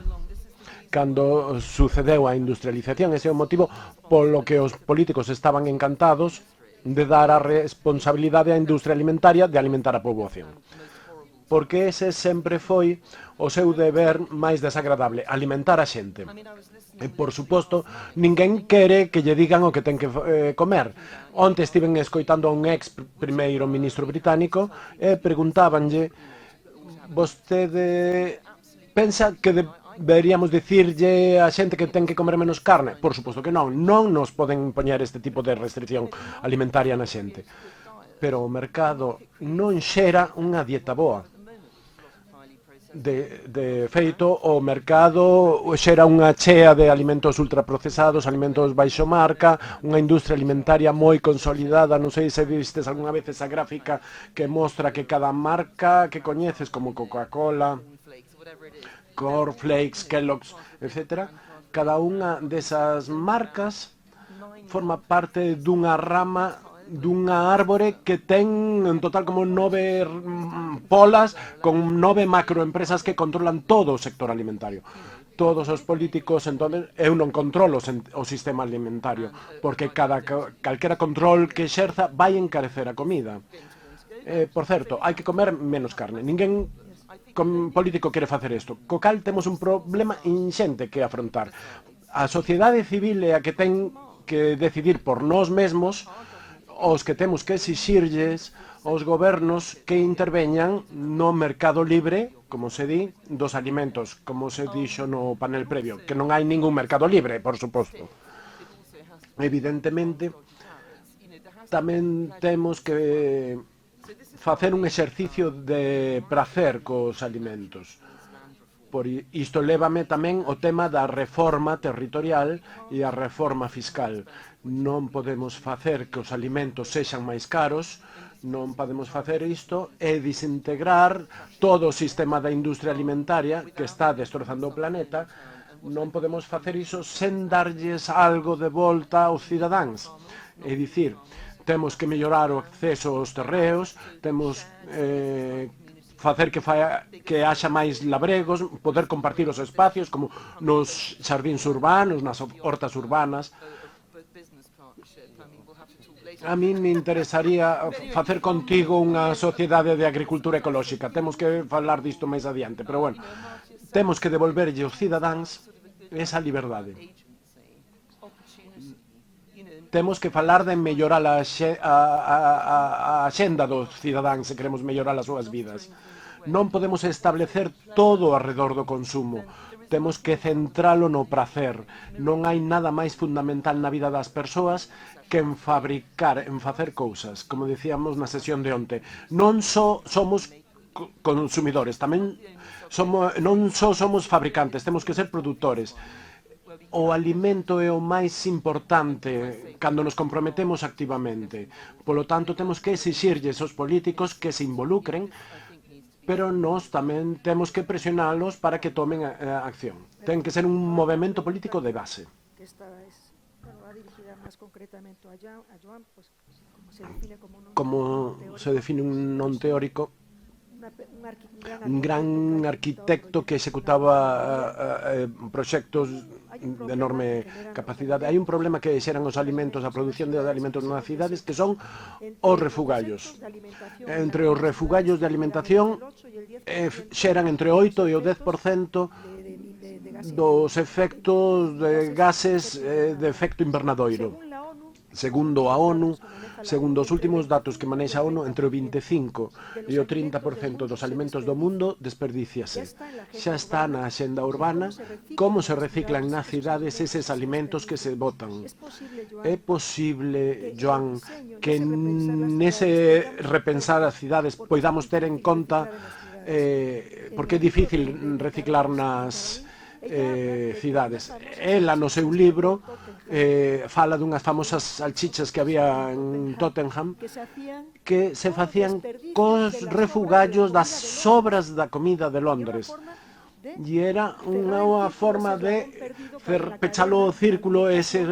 Cando sucedeu a industrialización, ese é o motivo polo que os políticos estaban encantados de dar a responsabilidade á industria alimentaria de alimentar a poboación. Porque ese sempre foi o seu deber máis desagradable, alimentar a xente. E, por suposto, ninguén quere que lle digan o que ten que comer. Onte estiven escoitando a un ex primeiro ministro británico e preguntábanlle: vostede pensa que deberíamos dicirlle a xente que ten que comer menos carne? Por suposto que non. Non nos poden poñer este tipo de restricción alimentaria na xente. Pero o mercado non xera unha dieta boa. De feito, o mercado xera unha chea de alimentos ultraprocesados, alimentos baixo marca, unha industria alimentaria moi consolidada. Non sei se vistes algunha vez esa gráfica que mostra que cada marca que coñeces, como Coca-Cola, Cornflakes, Kellogg's, etc., cada unha desas marcas forma parte dunha rama dunha árbore que ten en total como 9 polas con 9 macroempresas que controlan todo o sector alimentario. Todos os políticos, entón, eu non controlo o sistema alimentario, porque calquera control que exerza vai encarecer a comida. Por certo, hai que comer menos carne. Ninguén político quere facer isto. Co cal temos un problema inxente que afrontar. A sociedade civil é a que ten que decidir por nós mesmos, os que temos que exixirlles aos gobernos que interveñan no mercado libre, como se di, dos alimentos, como se dixo no panel previo, que non hai ningún mercado libre, por suposto. Evidentemente, tamén temos que facer un exercicio de prazer cos alimentos. Por isto lévame tamén o tema da reforma territorial e a reforma fiscal. Non podemos facer que os alimentos sexan máis caros, non podemos facer isto e desintegrar todo o sistema da industria alimentaria que está destrozando o planeta. Non podemos facer iso sen darlles algo de volta aos cidadáns. É dicir, temos que mellorar o acceso aos terreos, temos facer que haxa máis labregos, poder compartir os espacios como nos xardíns urbanos, nas hortas urbanas. A min me interesaría facer contigo unha sociedade de agricultura ecolóxica. Temos que falar disto máis adiante, pero bueno, temos que devolverlle aos cidadáns esa liberdade. Temos que falar de mellorar a axenda dos cidadáns se queremos mellorar as súas vidas. Non podemos establecer todo alrededor do consumo. Temos que centralo no prazer. Non hai nada máis fundamental na vida das persoas que en fabricar, en facer cousas. Como dicíamos na sesión de onte, non só somos consumidores, tamén non só somos fabricantes, temos que ser produtores. O alimento é o máis importante cando nos comprometemos activamente. Polo tanto, temos que exixirlles aos políticos que se involucren, pero nós tamén temos que presionalos para que tomen acción. Ten que ser un movimento político de base. Como se define un non teórico, un gran arquitecto que executaba proxectos de enorme capacidade. Hai un problema que xeran os alimentos, a produción de alimentos nas cidades, que son os refugallos. Entre os refugallos de alimentación xeran entre 8 e o 10% dos efectos de gases de efecto invernadoiro. Segundo a ONU, segundo os últimos datos que manexa a ONU, entre o 25 e o 30% dos alimentos do mundo desperdíciase. Xa está na axenda urbana como se reciclan nas cidades eses alimentos que se botan. É posible, Joan, que nese repensar as cidades poidamos ter en conta porque é difícil reciclar nas cidades. Ela no seu libro fala dunhas famosas salchichas que había en Tottenham que se facían cos refugallos das sobras da comida de Londres. E era unha forma de pechalo o círculo ese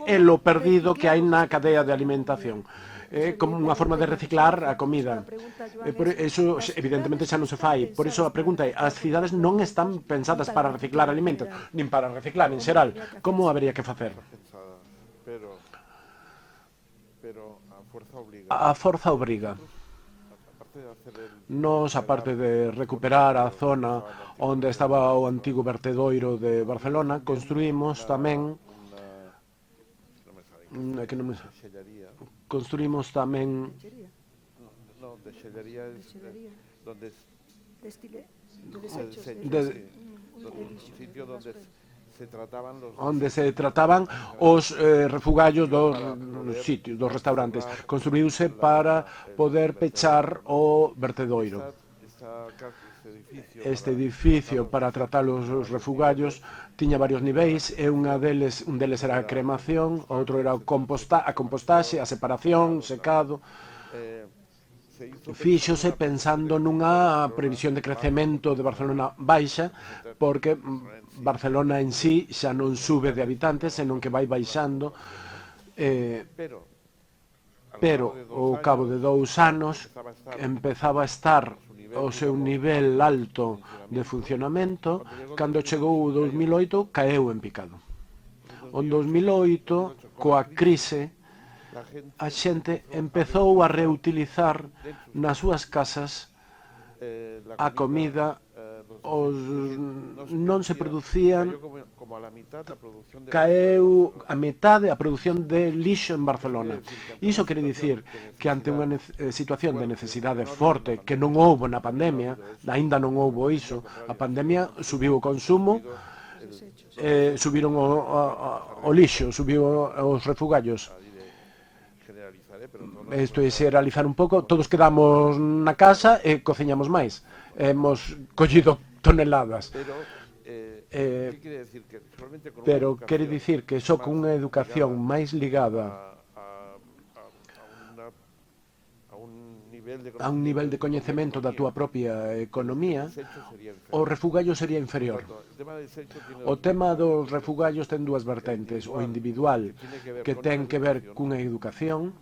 elo perdido que hai na cadea de alimentación. Como unha forma de reciclar a comida. Eso evidentemente xa non se fai. Por iso a pregunta é, as cidades non están pensadas para reciclar alimentos, nin para reciclar en xeral. Como habería que facer? A forza obriga. Nos, aparte de recuperar a zona onde estaba o antigo vertedoiro de Barcelona, construímos tamén construímos tamén onde se trataban os refugallos dos sitios, dos restaurantes. Construíuse para poder pechar o vertedoiro. Este edificio para tratar os refugallos tiña varios niveis e un deles era a cremación, outro era a compostaxe, a separación, secado. Fíxose pensando nunha previsión de crecemento de Barcelona baixa, porque Barcelona en sí xa non sube de habitantes, senón que vai baixando, pero ao cabo de 2 anos empezaba a estar o seu nivel alto de funcionamento. Cando chegou o 2008 caeu en picado. O 2008, coa crise, a xente empezou a reutilizar nas súas casas a comida, non se producían, caeu a metade a produción de lixo en Barcelona. Iso quere dicir que ante unha situación de necesidade forte que non houbo na pandemia, aínda non houbo iso, a pandemia subiu o consumo, subiron o lixo, subiu os refugallos. Isto é xeralizar un pouco, todos quedamos na casa e cociñamos máis. Hemos collido toneladas. Pero quere dicir que só con unha educación máis ligada a un nivel de coñecemento da túa propia economía, o refugallo sería inferior. O tema dos refugallos ten dúas vertentes. O individual, que ten que ver cunha educación,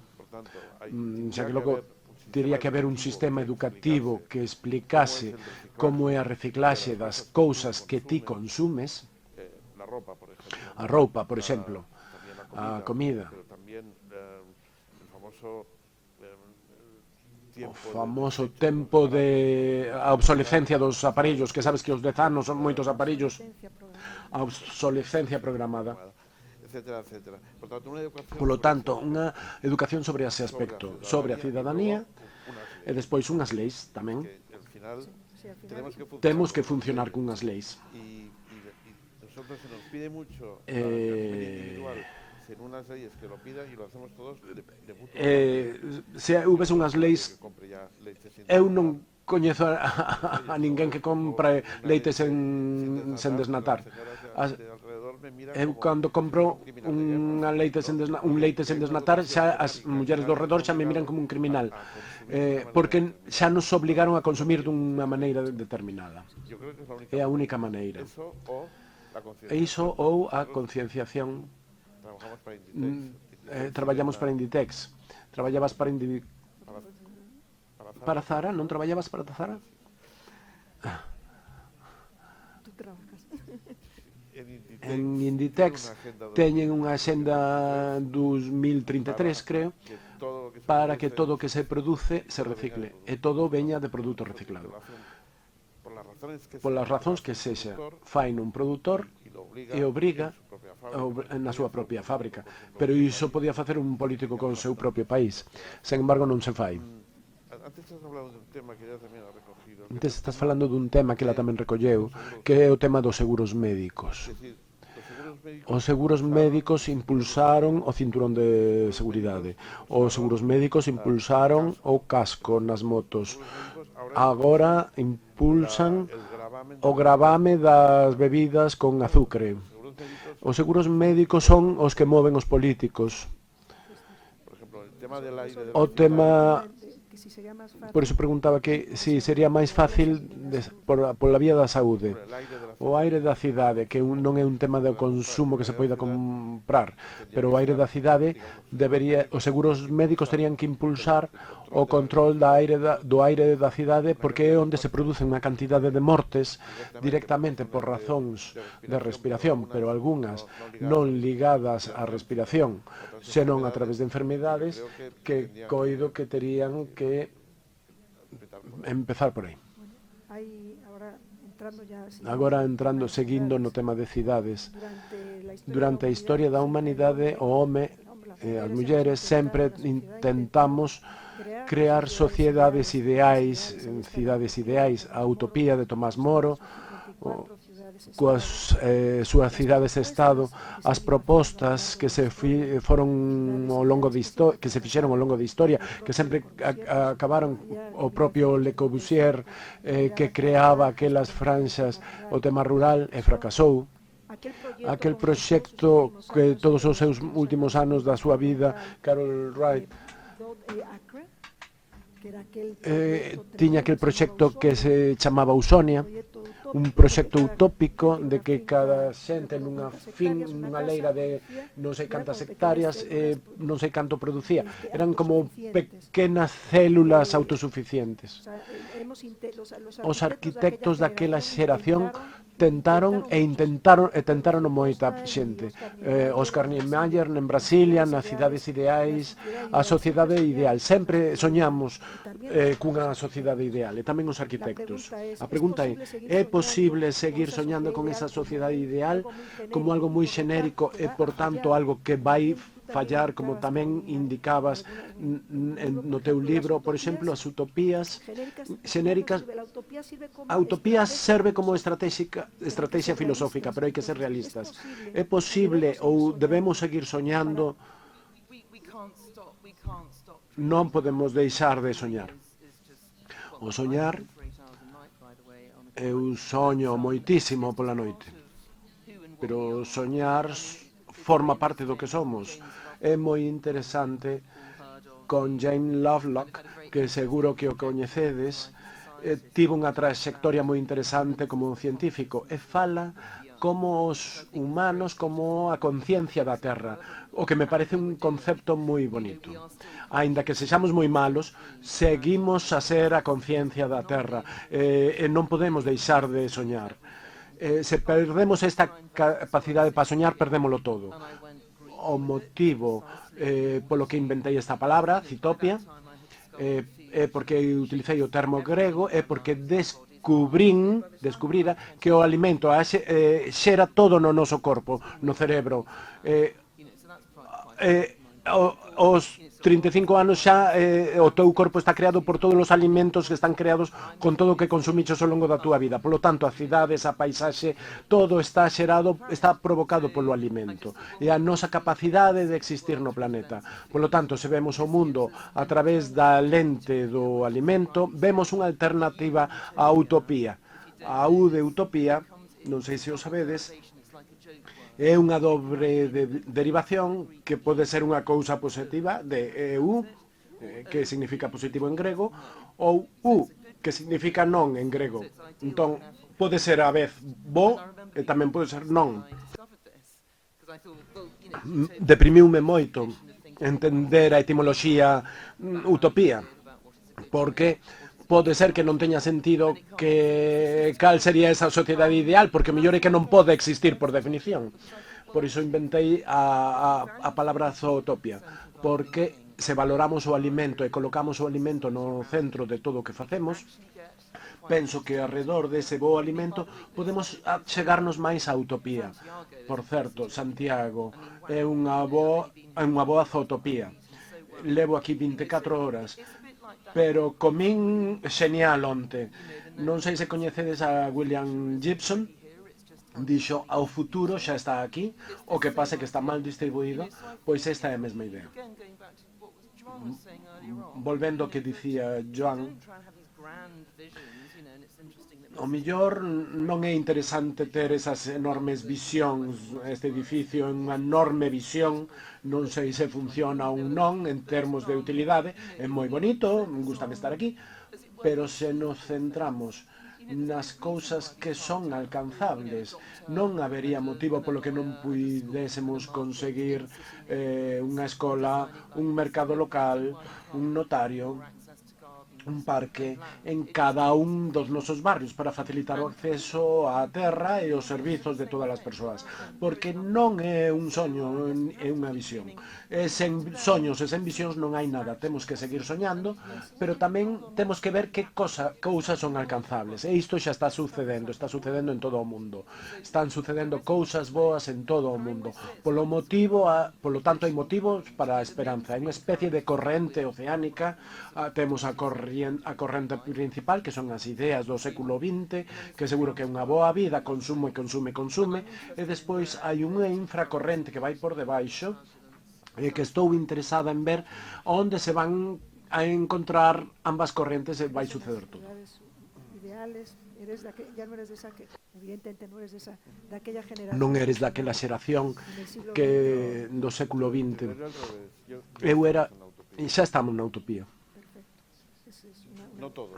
xa que logo teria que haber un sistema educativo que explicase como é a reciclaxe das cousas que ti consumes, a roupa, por exemplo, a comida, o famoso tempo de a obsolescencia dos aparellos, que sabes que os 10 anos son moitos aparellos, a obsolescencia programada. Polo tanto, unha educación sobre ese aspecto, sobre a cidadanía, e despois unhas leis tamén. Temos que funcionar cunhas leis. Se houvese unhas leis, eu non coñezo a ninguén que compre leite sen desnatar. Eu cando compro un leite sen desnatar, xa as mulleres do redor xa me miran como un criminal, porque xa nos obligaron a consumir dunha maneira determinada. É a única maneira. Iso ou a concienciación. Traballamos para Inditex. Traballabas para para Zara? Non traballabas para Zara? En Inditex teñen unha axenda 2033, creo, para que todo o que se produce se recicle e todo veña de produto reciclado. Polas razóns que sexa, fai un produtor e obriga na súa propia fábrica. Pero iso podía facer un político con o seu propio país. Sen embargo, non se fai. Antes estás falando dun tema que ela tamén recolleu, que é o tema dos seguros médicos. Os seguros médicos impulsaron o cinturón de seguridade. Os seguros médicos impulsaron o casco nas motos. Agora impulsan o gravame das bebidas con azúcar. Os seguros médicos son os que moven os políticos. O tema... Por iso preguntaba que si sería máis fácil pola vía da saúde. O aire da cidade, que non é un tema de consumo que se poida comprar, pero o aire da cidade os seguros médicos terían que impulsar o control do aire da cidade, porque é onde se produce unha cantidade de mortes directamente por razóns de respiración, pero algunhas non ligadas á respiración, senón a través de enfermidades que coido que terían que empezar por aí. Agora entrando, seguindo no tema de cidades, durante a historia da humanidade, o home e as mulleres sempre intentamos crear sociedades ideais, cidades ideais, a utopía de Tomás Moro, coas súas cidades-estado, as propostas que se foron ao longo de que se fixeron ao longo da historia, que sempre acabaron o propio Le Corbusier, que creaba aquelas franxas, o tema rural, e fracasou. Aquel proxecto que todos os seus últimos anos da súa vida, Carol Wright, tiña aquel proxecto que se chamaba Ausonia, un proxecto utópico de que cada xente nunha leira de non sei cantas hectáreas non sei canto producía. Eran como pequenas células autosuficientes. Os arquitectos daquela xeración tentaron moita xente. Oscar Niemeyer en Brasilia, nas cidades ideais, a sociedade ideal. Sempre soñamos cunha sociedade ideal, e tamén os arquitectos. A pregunta é posible seguir soñando con esa sociedade ideal como algo moi xenérico e, por tanto, algo que vai fallar, como tamén indicabas no teu libro, por exemplo, as utopías xenéricas? A utopía serve como estrategia filosófica, pero hai que ser realistas. É posible ou debemos seguir soñando? Non podemos deixar de soñar. O soñar, eu soño moitísimo pola noite, pero soñar forma parte do que somos. É moi interesante con James Lovelock, que seguro que o coñecedes, tivo unha traxectoria moi interesante como científico, e fala como os humanos, como a conciencia da Terra, o que me parece un concepto moi bonito. Aínda que sexamos moi malos, seguimos a ser a conciencia da Terra, e non podemos deixar de soñar. Se perdemos esta capacidade para soñar, perdémolo todo. O motivo polo que inventei esta palabra, citopia, é porque utilicei o termo grego, é porque descubrira que o alimento xera todo no noso corpo, no cerebro. Os 35 anos xa o teu corpo está creado por todos os alimentos que están creados con todo o que consumiches ao longo da túa vida. Polo tanto, as cidades, a paisaxe, todo está provocado polo alimento. E a nosa capacidade de existir no planeta. Polo tanto, se vemos o mundo a través da lente do alimento, vemos unha alternativa á utopía. A U de utopía, non sei se o sabedes, é unha dobre derivación que pode ser unha cousa positiva de EU, que significa positivo en grego, ou U, que significa non en grego. Entón, pode ser a vez bo e tamén pode ser non. Deprimiume moito entender a etimoloxía utopía, porque pode ser que non teña sentido que cal sería esa sociedade ideal, porque mellor é que non pode existir por definición. Por iso inventei a palabra zootopia, porque se valoramos o alimento e colocamos o alimento no centro de todo o que facemos, penso que alrededor dese bo alimento podemos chegarnos máis á utopía. Por certo, Santiago é unha boa zootopía. Levo aquí 24 horas, pero comín xenial onte. Non sei se coñecedes a William Gibson. Dixo, ao futuro xa está aquí, o que pasa é que está mal distribuído, pois esta é a mesma idea. Volvendo ao que dicía Joan, o millor non é interesante ter esas enormes visións. Este edificio é unha enorme visión, non sei se funciona ou non en termos de utilidade, é moi bonito, gustame estar aquí, pero se nos centramos nas cousas que son alcanzables, non habería motivo polo que non puidésemos conseguir unha escola, un mercado local, un notario, un parque en cada un dos nosos barrios para facilitar o acceso á terra e os servizos de todas as persoas, porque non é un soño, é unha visión. Sen soños e sen visións non hai nada, temos que seguir soñando, pero tamén temos que ver que cousas son alcanzables, e isto xa está sucedendo en todo o mundo. Están sucedendo cousas boas en todo o mundo. Polo tanto, hai motivos para a esperanza. Hai unha especie de corrente oceánica, temos a corrente principal, que son as ideas do século XX, que seguro que é unha boa vida, consumo e consume, e despois hai unha infracorrente que vai por debaixo, que estou interesada en ver onde se van a encontrar ambas correntes e vai suceder todo. Non eres daquela xeración que do século XX. Eu era... Xa estamos na utopía.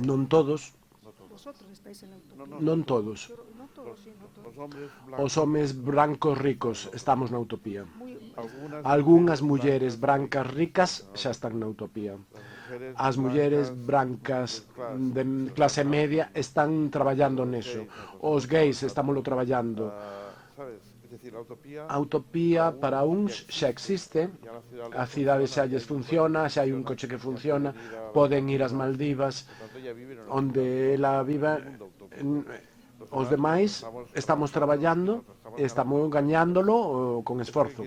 Non todos. Non todos. Os homes brancos ricos estamos na utopía. Algúnas mulleres brancas ricas xa están na utopía. As mulleres brancas de clase media están traballando neso. Os gays estámoslo traballando. A utopía para uns xa existe, a cidade xa lles funciona, xa hai un coche que funciona, poden ir ás Maldivas, onde ela viva. Os demais estamos traballando e estamos gañándolo con esforzo.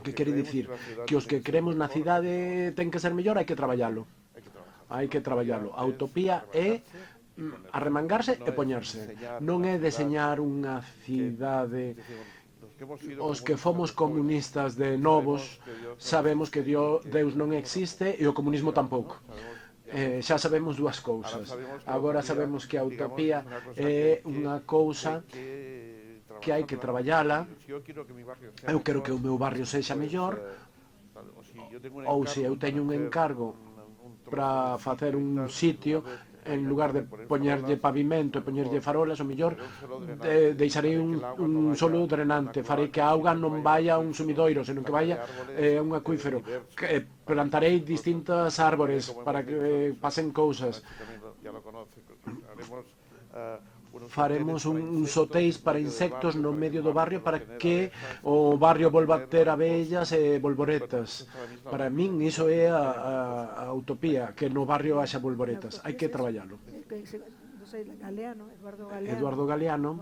Que quere dicir? Que os que queremos na cidade ten que ser mellor, hai que traballalo. Hai que traballalo. A utopía é arremangarse e poñerse. Non é deseñar unha cidade. Os que fomos comunistas de novos sabemos que Deus non existe e o comunismo tampouco. Xa sabemos dúas cousas. Agora sabemos que a utopía é unha cousa que hai que traballala. Eu quero que o meu barrio sexa mellor, ou se eu teño un encargo para facer un sitio, en lugar de poñerlle pavimento e poñerlle farolas, o mellor deixarei un solo drenante, farei que a auga non vaya a un sumidoiro, senón que vaya a un acuífero. Plantarei distintas árbores para que pasen cousas. Faremos uns hotéis para insectos no medio do barrio para que o barrio volva a ter abellas e bolboretas. Para min iso é a utopía, que no barrio haxa bolboretas. Hai que traballalo. Eduardo Galeano,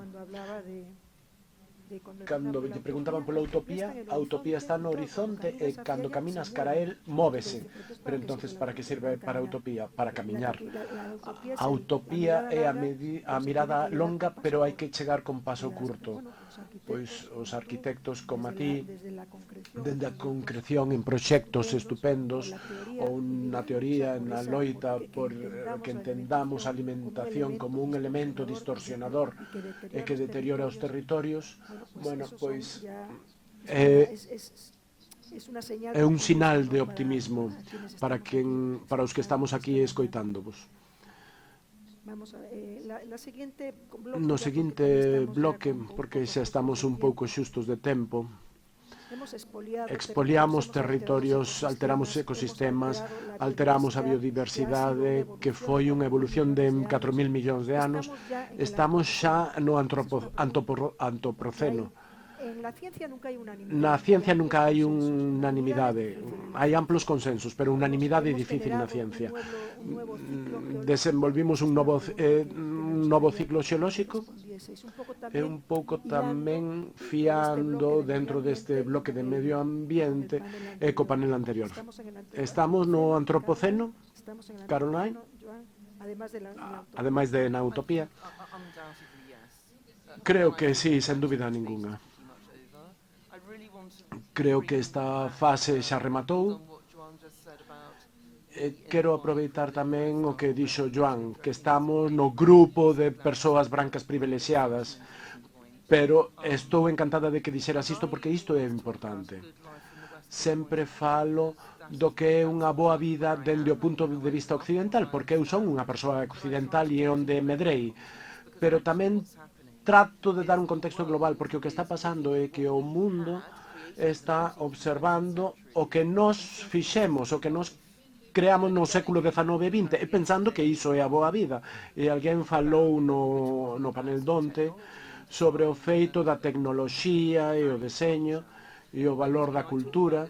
cando lle preguntaban pola utopía, a utopía está no horizonte e cando caminas cara a él, móvese. Pero entonces, para que serve para a utopía? Para camiñar. A utopía é a mirada longa, pero hai que chegar con paso curto. Pois os arquitectos como a ti, dende a concreción en proxectos estupendos, ou na teoría, na loita, por que entendamos a alimentación como un elemento distorsionador e que deteriora os territorios, bueno, pois é un sinal de optimismo para os que estamos aquí escoitándovos. No seguinte bloque, porque xa estamos un pouco xustos de tempo, expoliamos territorios, alteramos ecosistemas, alteramos a biodiversidade, que foi unha evolución de 4.000 millóns de anos. Estamos xa no antropoceno. Na ciencia nunca hai unanimidade, hai amplos consensos, pero unanimidade é difícil na ciencia. Desenvolvimos un novo ciclo xeolóxico e un pouco tamén fiando dentro deste bloque de medio ambiente e co panel anterior. Estamos no antropoceno, Caroline, ademais de na utopía. Creo que sí, sen dúbida ninguna. Creo que esta fase xa rematou. Quero aproveitar tamén o que dixo Joan, que estamos no grupo de persoas brancas privilexiadas, pero estou encantada de que dixeras isto porque isto é importante. Sempre falo do que é unha boa vida dende o punto de vista occidental, porque eu son unha persoa occidental e onde medrei, pero tamén trato de dar un contexto global, porque o que está pasando é que o mundo está observando o que nos fixemos, o que nos creamos no século XIX e XX, e pensando que iso é a boa vida. E alguén falou no panel donte sobre o feito da tecnoloxía e o deseño e o valor da cultura.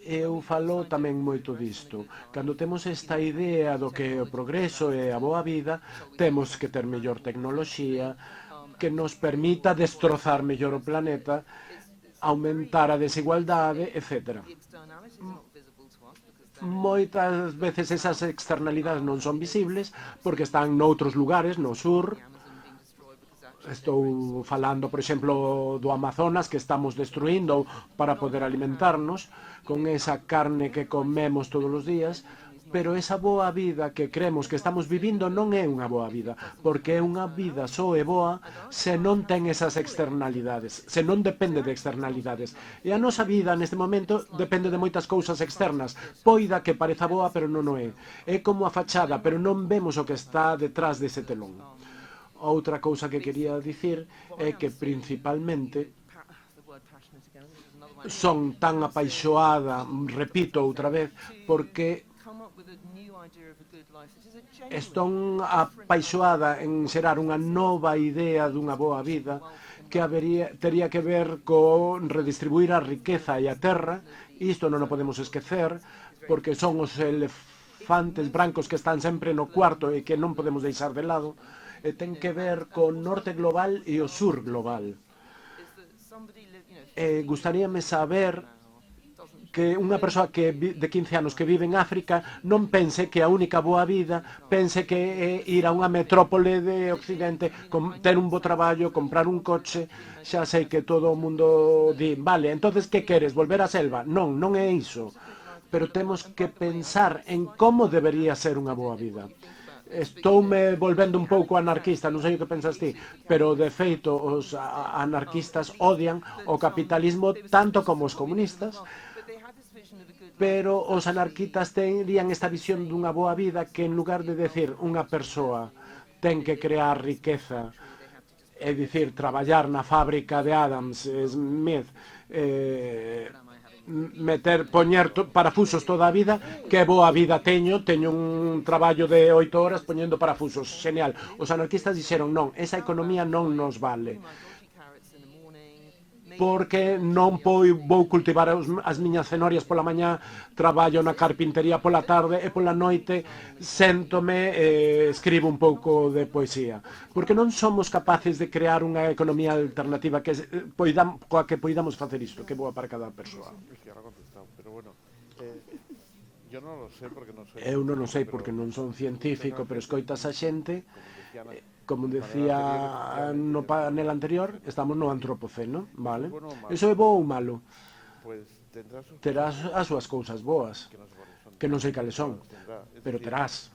Eu falo tamén moito disto. Cando temos esta idea do que é o progreso e a boa vida, temos que ter mellor tecnoloxía que nos permita destrozar mellor o planeta, aumentar a desigualdade, etc. Moitas veces esas externalidades non son visibles porque están noutros lugares, no sur. Estou falando, por exemplo, do Amazonas, que estamos destruindo para poder alimentarnos con esa carne que comemos todos os días, pero esa boa vida que creemos que estamos vivindo non é unha boa vida, porque unha vida só é boa se non ten esas externalidades, se non depende de externalidades. E a nosa vida neste momento depende de moitas cousas externas, poida que pareza boa, pero non o é. É como a fachada, pero non vemos o que está detrás dese telón. Outra cousa que quería dicir é que principalmente son tan apaixoada, repito outra vez, porque estou apaixoada en xerar unha nova idea dunha boa vida que tería que ver con redistribuir a riqueza e a terra. Isto non o podemos esquecer, porque son os elefantes brancos que están sempre no cuarto e que non podemos deixar de lado. E ten que ver con norte global e o sur global. Gustaríame saber que unha persoa de 15 anos que vive en África non pense que a única boa vida, pense que é ir a unha metrópole de Occidente, ter un bo traballo, comprar un coche. Xa sei que todo o mundo di, vale, entonces que queres, volver á selva? Non, non é iso. Pero temos que pensar en como debería ser unha boa vida. Estoume volvendo un pouco anarquista, non sei o que pensas ti, pero de feito os anarquistas odian o capitalismo tanto como os comunistas, pero os anarquistas terían esta visión dunha boa vida que en lugar de decir unha persoa ten que crear riqueza, é dicir, traballar na fábrica de Adams Smith, poñer parafusos toda a vida, que boa vida teño un traballo de 8 horas poñendo parafusos, genial. Os anarquistas dixeron non, esa economía non nos vale, porque non vou cultivar as miñas cenorias pola mañá, traballo na carpintería pola tarde e pola noite séntome e escribo un pouco de poesía. Porque non somos capaces de crear unha economía alternativa coa que poidamos facer isto, que boa para cada persoa. Eu non o sei porque non son científico, pero escoitas a xente. Como decía no panel anterior, estamos no antropoceno, vale? Iso é bo ou malo? Terás as súas cousas boas, que non sei cales son, pero terás.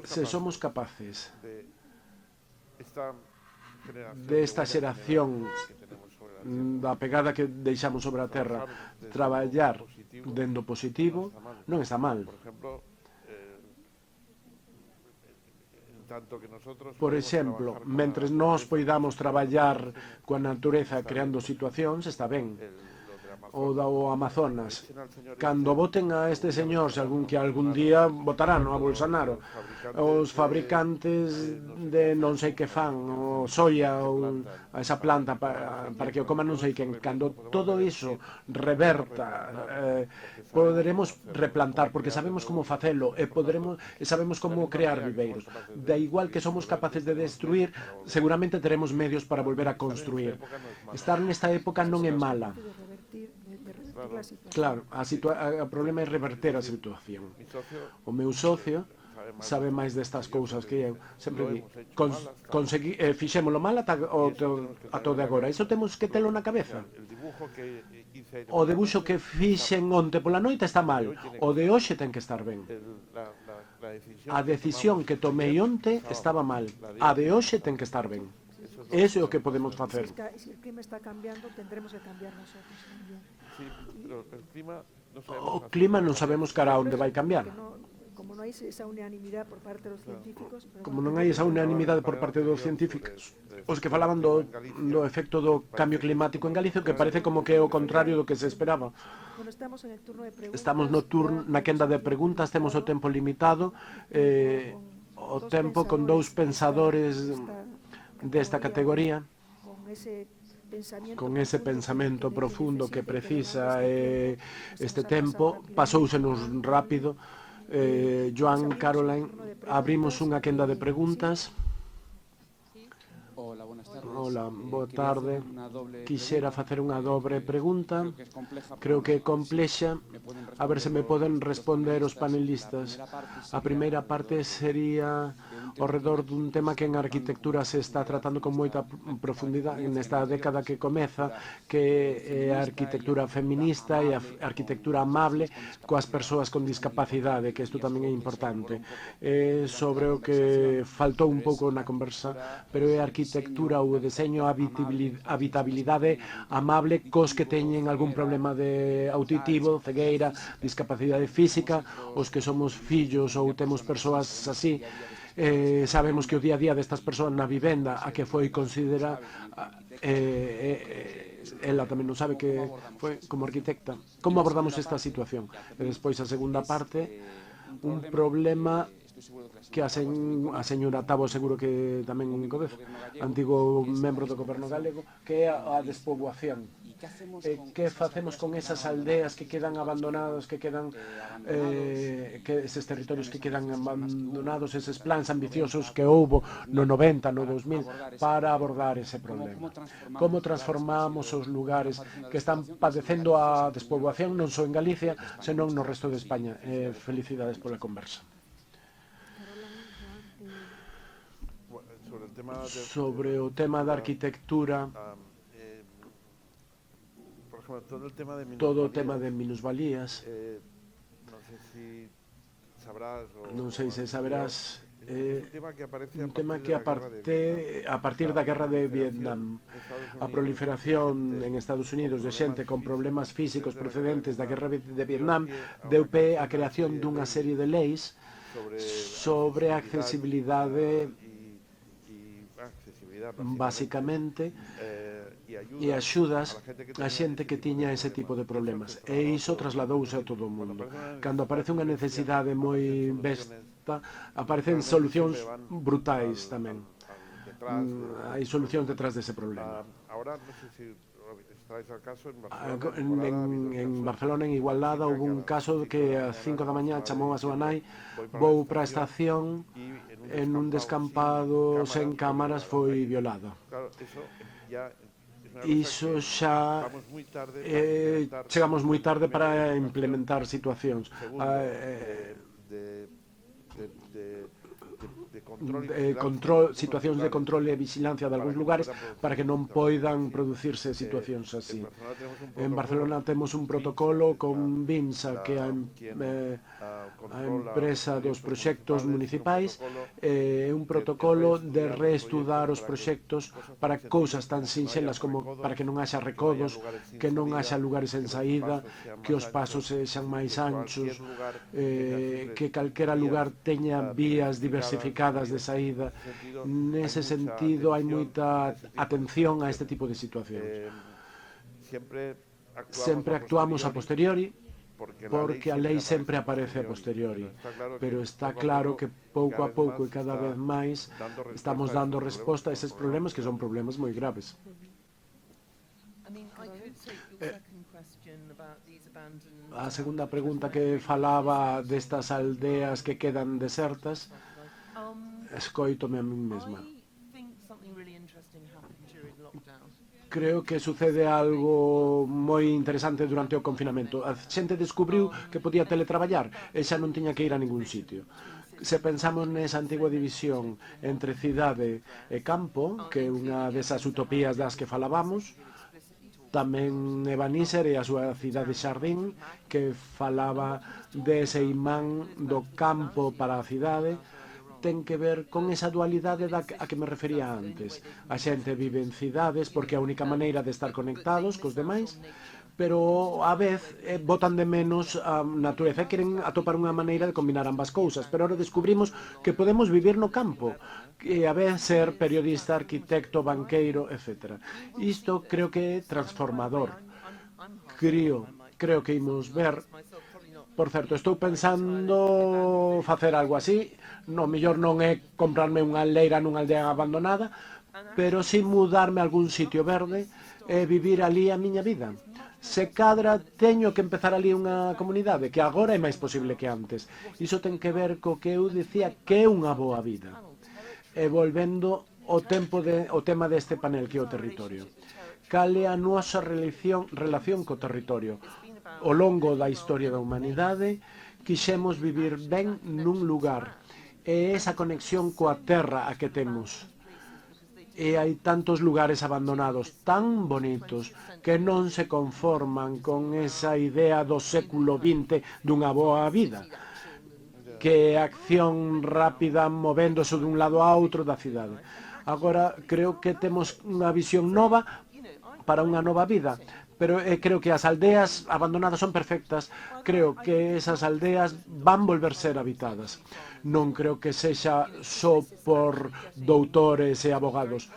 Se somos capaces desta xeración da pegada que deixamos sobre a terra traballar dendo positivo, non está mal. Por exemplo, mentres nós poidamos traballar coa natureza creando situacións, está ben. O do Amazonas, cando voten a este señor, se que algún día votarán a Bolsonaro, os fabricantes de non sei que fan, o soia, ou a esa planta para que o coman non sei quen, cando todo iso reverta, poderemos replantar, porque sabemos como facelo, e sabemos como crear viveiros. Da igual que somos capaces de destruir, seguramente teremos medios para volver a construir. Estar nesta época non é mala. Claro, o problema é reverter a situación. O meu socio sabe máis destas cousas que eu. Sempre di, fixémolo mal ata o de agora. Iso temos que telo na cabeza. O debuxo que fixen onte pola noite está mal. O de hoxe ten que estar ben. A decisión que tomei onte estaba mal. A de hoxe ten que estar ben. Eso é o que podemos facer. Si el clima está cambiando, tendremos que cambiar nosotros también. O clima non sabemos cara a onde vai cambiar. Como non hai esa unanimidade por parte dos científicos, como non hai esa unanimidade por parte dos científicos, os que falaban do efecto do cambio climático en Galicia, que parece como que é o contrario do que se esperaba. Estamos na quenda de preguntas, temos o tempo limitado, o tempo con dous pensadores desta categoría, con ese pensamento profundo que precisa este tempo. Pasóusenos rápido. Joan, Caroline, abrimos unha quenda de preguntas. Hola, boa tarde. Quixera facer unha dobre pregunta. Creo que é complexa. A ver se me poden responder os panelistas. A primeira parte sería ao redor dun tema que en arquitectura se está tratando con moita profundidade nesta década que comeza, que é a arquitectura feminista e a arquitectura amable coas persoas con discapacidade, que isto tamén é importante. Sobre o que faltou un pouco na conversa, pero é a arquitectura ou o deseño habitabilidade amable cos que teñen algún problema de auditivo, cegueira, discapacidade física, os que somos fillos ou temos persoas así. Sabemos que o día a día destas persoas na vivenda a que foi considerada, ela tamén non sabe que foi como arquitecta. Como abordamos esta situación? E despois a segunda parte, un problema que a señora Tabo seguro que tamén conoce, antigo membro do goberno galego, que é a despoboación. Que facemos con esas aldeas que quedan abandonados, que quedan eses territorios que quedan abandonados, eses plans ambiciosos que houbo no 90, no 2000 para abordar ese problema? Como transformamos os lugares que están padecendo a despoboación non só en Galicia, senón no resto de España? Felicidades pola conversa. Sobre o tema da arquitectura, todo o tema de minusvalías, non sei se saberás, un tema que a partir da guerra de Vietnam, a proliferación en Estados Unidos de xente con problemas físicos procedentes da guerra de Vietnam deu pé á creación dunha serie de leis sobre a accesibilidade, basicamente, e axudas a xente que tiña ese tipo de problemas. E iso trasladouse a todo o mundo. Cando aparece unha necesidade moi besta, aparecen solucións brutais tamén. Hai solucións detrás dese problema. En Barcelona, en Igualada, houve un caso que a 5 da mañá chamou a súa nai, vou para a estación, en un descampado sen cámaras foi violada. Iso xa chegamos moi tarde para implementar situacións, situacións de control e vigilancia de algúns lugares para que non poidan producirse situacións así. En Barcelona temos un protocolo con Vinsa, que é a empresa dos proxectos municipais, un protocolo de reestudar os proxectos para cousas tan sinxelas como para que non haxa recodos, que non haxa lugares en saída, que os pasos sexan máis anchos, que calquera lugar teña vías diversificadas portas de saída. Nese sentido, hai moita atención a este tipo de situacións. Sempre actuamos a posteriori, porque a lei sempre aparece a posteriori, pero está claro que pouco a pouco e cada vez máis estamos dando resposta a eses problemas que son problemas moi graves. A segunda pregunta que falaba destas aldeas que quedan desertas, escoítome a min mesma. Creo que sucede algo moi interesante durante o confinamento. A xente descubriu que podía teletraballar e xa non tiña que ir a ningún sitio. Se pensamos nesa antigua división entre cidade e campo, que é unha desas utopías das que falábamos, tamén Eva Nisser e a súa cidade xardín, que falaba dese imán do campo para a cidade, ten que ver con esa dualidade a que me refería antes. A xente vive en cidades porque é a única maneira de estar conectados cos demais, pero a vez botan de menos a natureza e queren atopar unha maneira de combinar ambas cousas. Pero ahora descubrimos que podemos vivir no campo e a vez ser periodista, arquitecto, banqueiro, etc. Isto creo que é transformador. Creo que imos ver. Por certo, estou pensando facer algo así. No mellor non é comprarme unha leira nunha aldea abandonada, pero si mudarme a algún sitio verde e vivir ali a miña vida. Se cadra teño que empezar ali unha comunidade, que agora é máis posible que antes. Iso ten que ver co que eu dicía que é unha boa vida. E volvendo ao tema deste panel, que é o territorio. Cal é a nosa relación co territorio? Ao longo da historia da humanidade, quixemos vivir ben nun lugar. E esa conexión coa terra a que temos. E hai tantos lugares abandonados tan bonitos que non se conforman con esa idea do século XX dunha boa vida, que é acción rápida movéndose dun lado a outro da cidade. Agora creo que temos unha visión nova para unha nova vida, pero creo que as aldeas abandonadas son perfectas. Creo que esas aldeas van volver ser habitadas. Non creo que sexa só por doutores e abogados.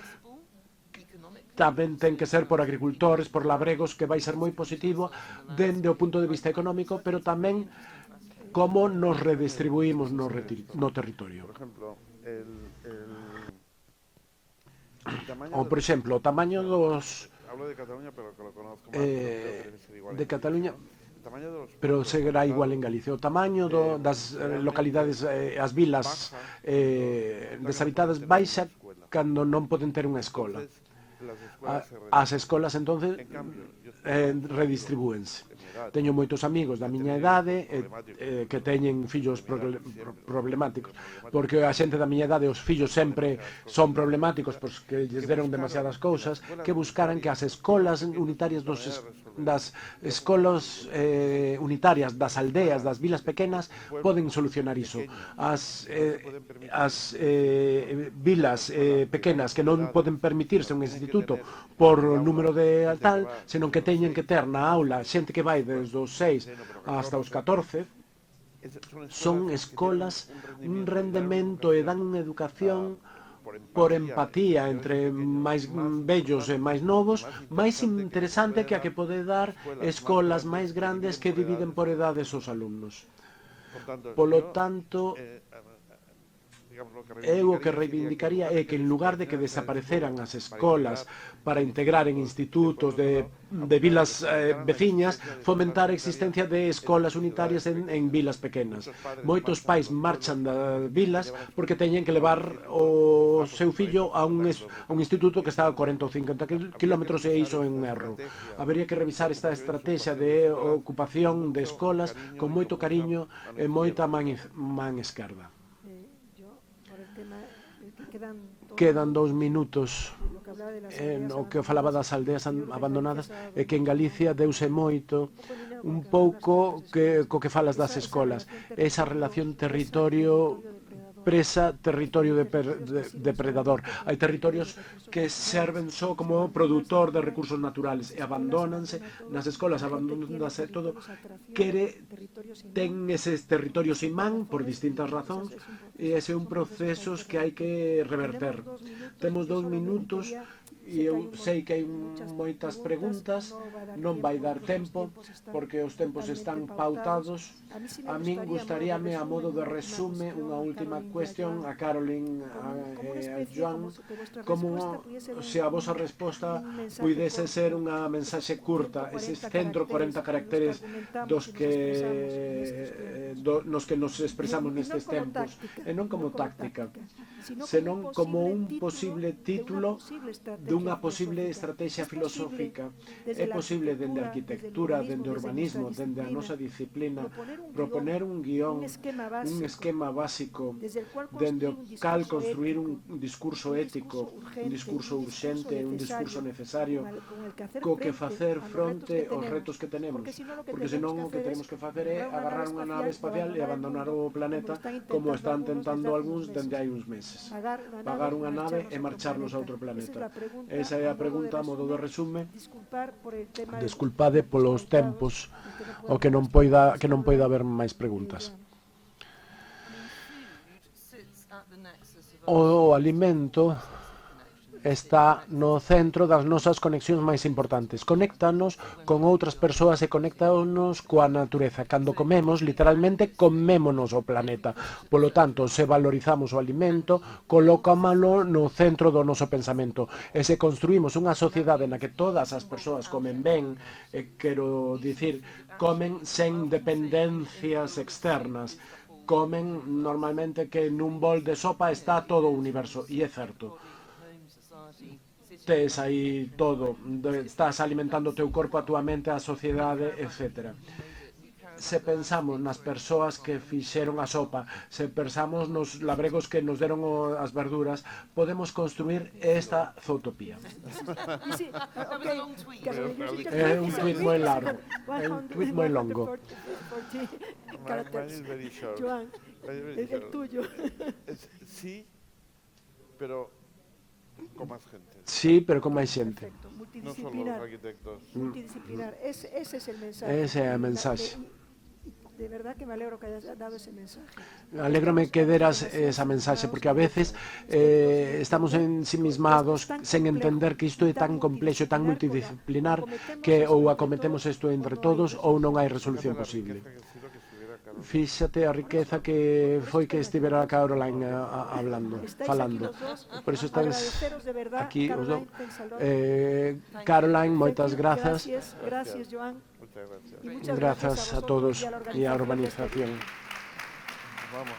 Tamén ten que ser por agricultores, por labregos, que vai ser moi positivo dende o punto de vista económico, pero tamén como nos redistribuímos no territorio. Ou, por exemplo, o tamaño dos... Hablo de Cataluña, pero que lo conozco más. De Cataluña, pero será igual en Galicia. O tamaño das localidades, as vilas deshabitadas baixa cando non poden ter unha escola. As escolas, entonces, redistribúense. Teño moitos amigos da miña idade que teñen fillos problemáticos, porque a xente da miña idade, os fillos sempre son problemáticos porque lles deron demasiadas cousas, que buscaran que as escolas unitarias das escolas unitarias das aldeas, das vilas pequenas, poden solucionar iso. As vilas pequenas que non poden permitirse un instituto por número de tal, senón que teñen que ter na aula xente que vai desde os 6 hasta os 14, son escolas, un rendemento e dan unha educación por empatía entre máis vellos e máis novos, máis interesante que a que pode dar escolas máis grandes que dividen por edades os alumnos. Polo tanto, eu o que reivindicaría é que en lugar de que desapareceran as escolas para integrar en institutos de vilas veciñas, fomentar a existencia de escolas unitarias en vilas pequenas. Moitos pais marchan das vilas porque teñen que levar o seu fillo a un instituto que está a 40 ou 50 kilómetros e iso é un erro. Habería que revisar esta estrategia de ocupación de escolas con moito cariño e moita man esquerda. Quedan 2 minutos no que falaba das aldeas abandonadas e que en Galicia deuse moito un pouco co que falas das escolas, esa relación territorio presa, territorio depredador. Hai territorios que serven só como produtor de recursos naturales e abandónanse nas escolas, abandónanse todo. Ten eses territorios imán por distintas razóns e ese é un proceso que hai que reverter. Temos 2 minutos e eu sei que hai moitas preguntas, non vai dar tempo porque os tempos están pautados. A min gustaríame, a modo de resume, unha última cuestión a Caroline e a Joan, como se a vosa resposta puidese ser unha mensaxe curta, eses 140 caracteres nos que nos expresamos nestes tempos, e non como táctica, senón como un posible título dunha posible estrategia filosófica. É posible dende a arquitectura, dende o urbanismo, dende a nosa disciplina, proponer un guión, un esquema básico, dende o cal construir un discurso ético, un discurso urxente, un discurso necesario, co que facer fronte aos retos que tenemos, porque senón o que tenemos que facer é agarrar unha nave espacial e abandonar o planeta como están tentando algúns dende hai uns meses. Pagar unha nave e marcharnos a outro planeta. Esa é a pregunta a modo de resume. Desculpade polos tempos, o que non poida haber máis preguntas. O alimento está no centro das nosas conexións máis importantes. Conéctanos con outras persoas e conéctanos coa natureza. Cando comemos, literalmente, comémonos o planeta. Polo tanto, se valorizamos o alimento, colocámalo no centro do noso pensamento. E se construímos unha sociedade na que todas as persoas comen ben, quero dicir, comen sen dependencias externas, comen normalmente que nun bol de sopa está todo o universo, e é certo. Tes aí todo, estás alimentando o teu corpo, a túa mente, a sociedade, etc. Se pensamos nas persoas que fixeron a sopa, se pensamos nos labregos que nos deron as verduras, podemos construir esta zootopía. É un tweet moi largo, é un tweet moi longo. Joan, el tuyo. Sí, pero con máis gente. Sí, pero con máis xente. Non son os arquitectos. Multidisciplinar. Ese es el mensaje. Ese é o mensaxe. De verdad que me alegro que hayas dado ese mensaje. Alégrame que deras esa mensaxe, porque a veces estamos ensimismados sen entender que isto é tan complexo, tan multidisciplinar, que ou acometemos isto entre todos ou non hai resolución posible. Fíxate a riqueza que foi que estivera Caroline falando. Por iso estades aquí os dous. Caroline, moitas grazas. Gracias, Joan. Grazas a todos e á urbanización. Vamos.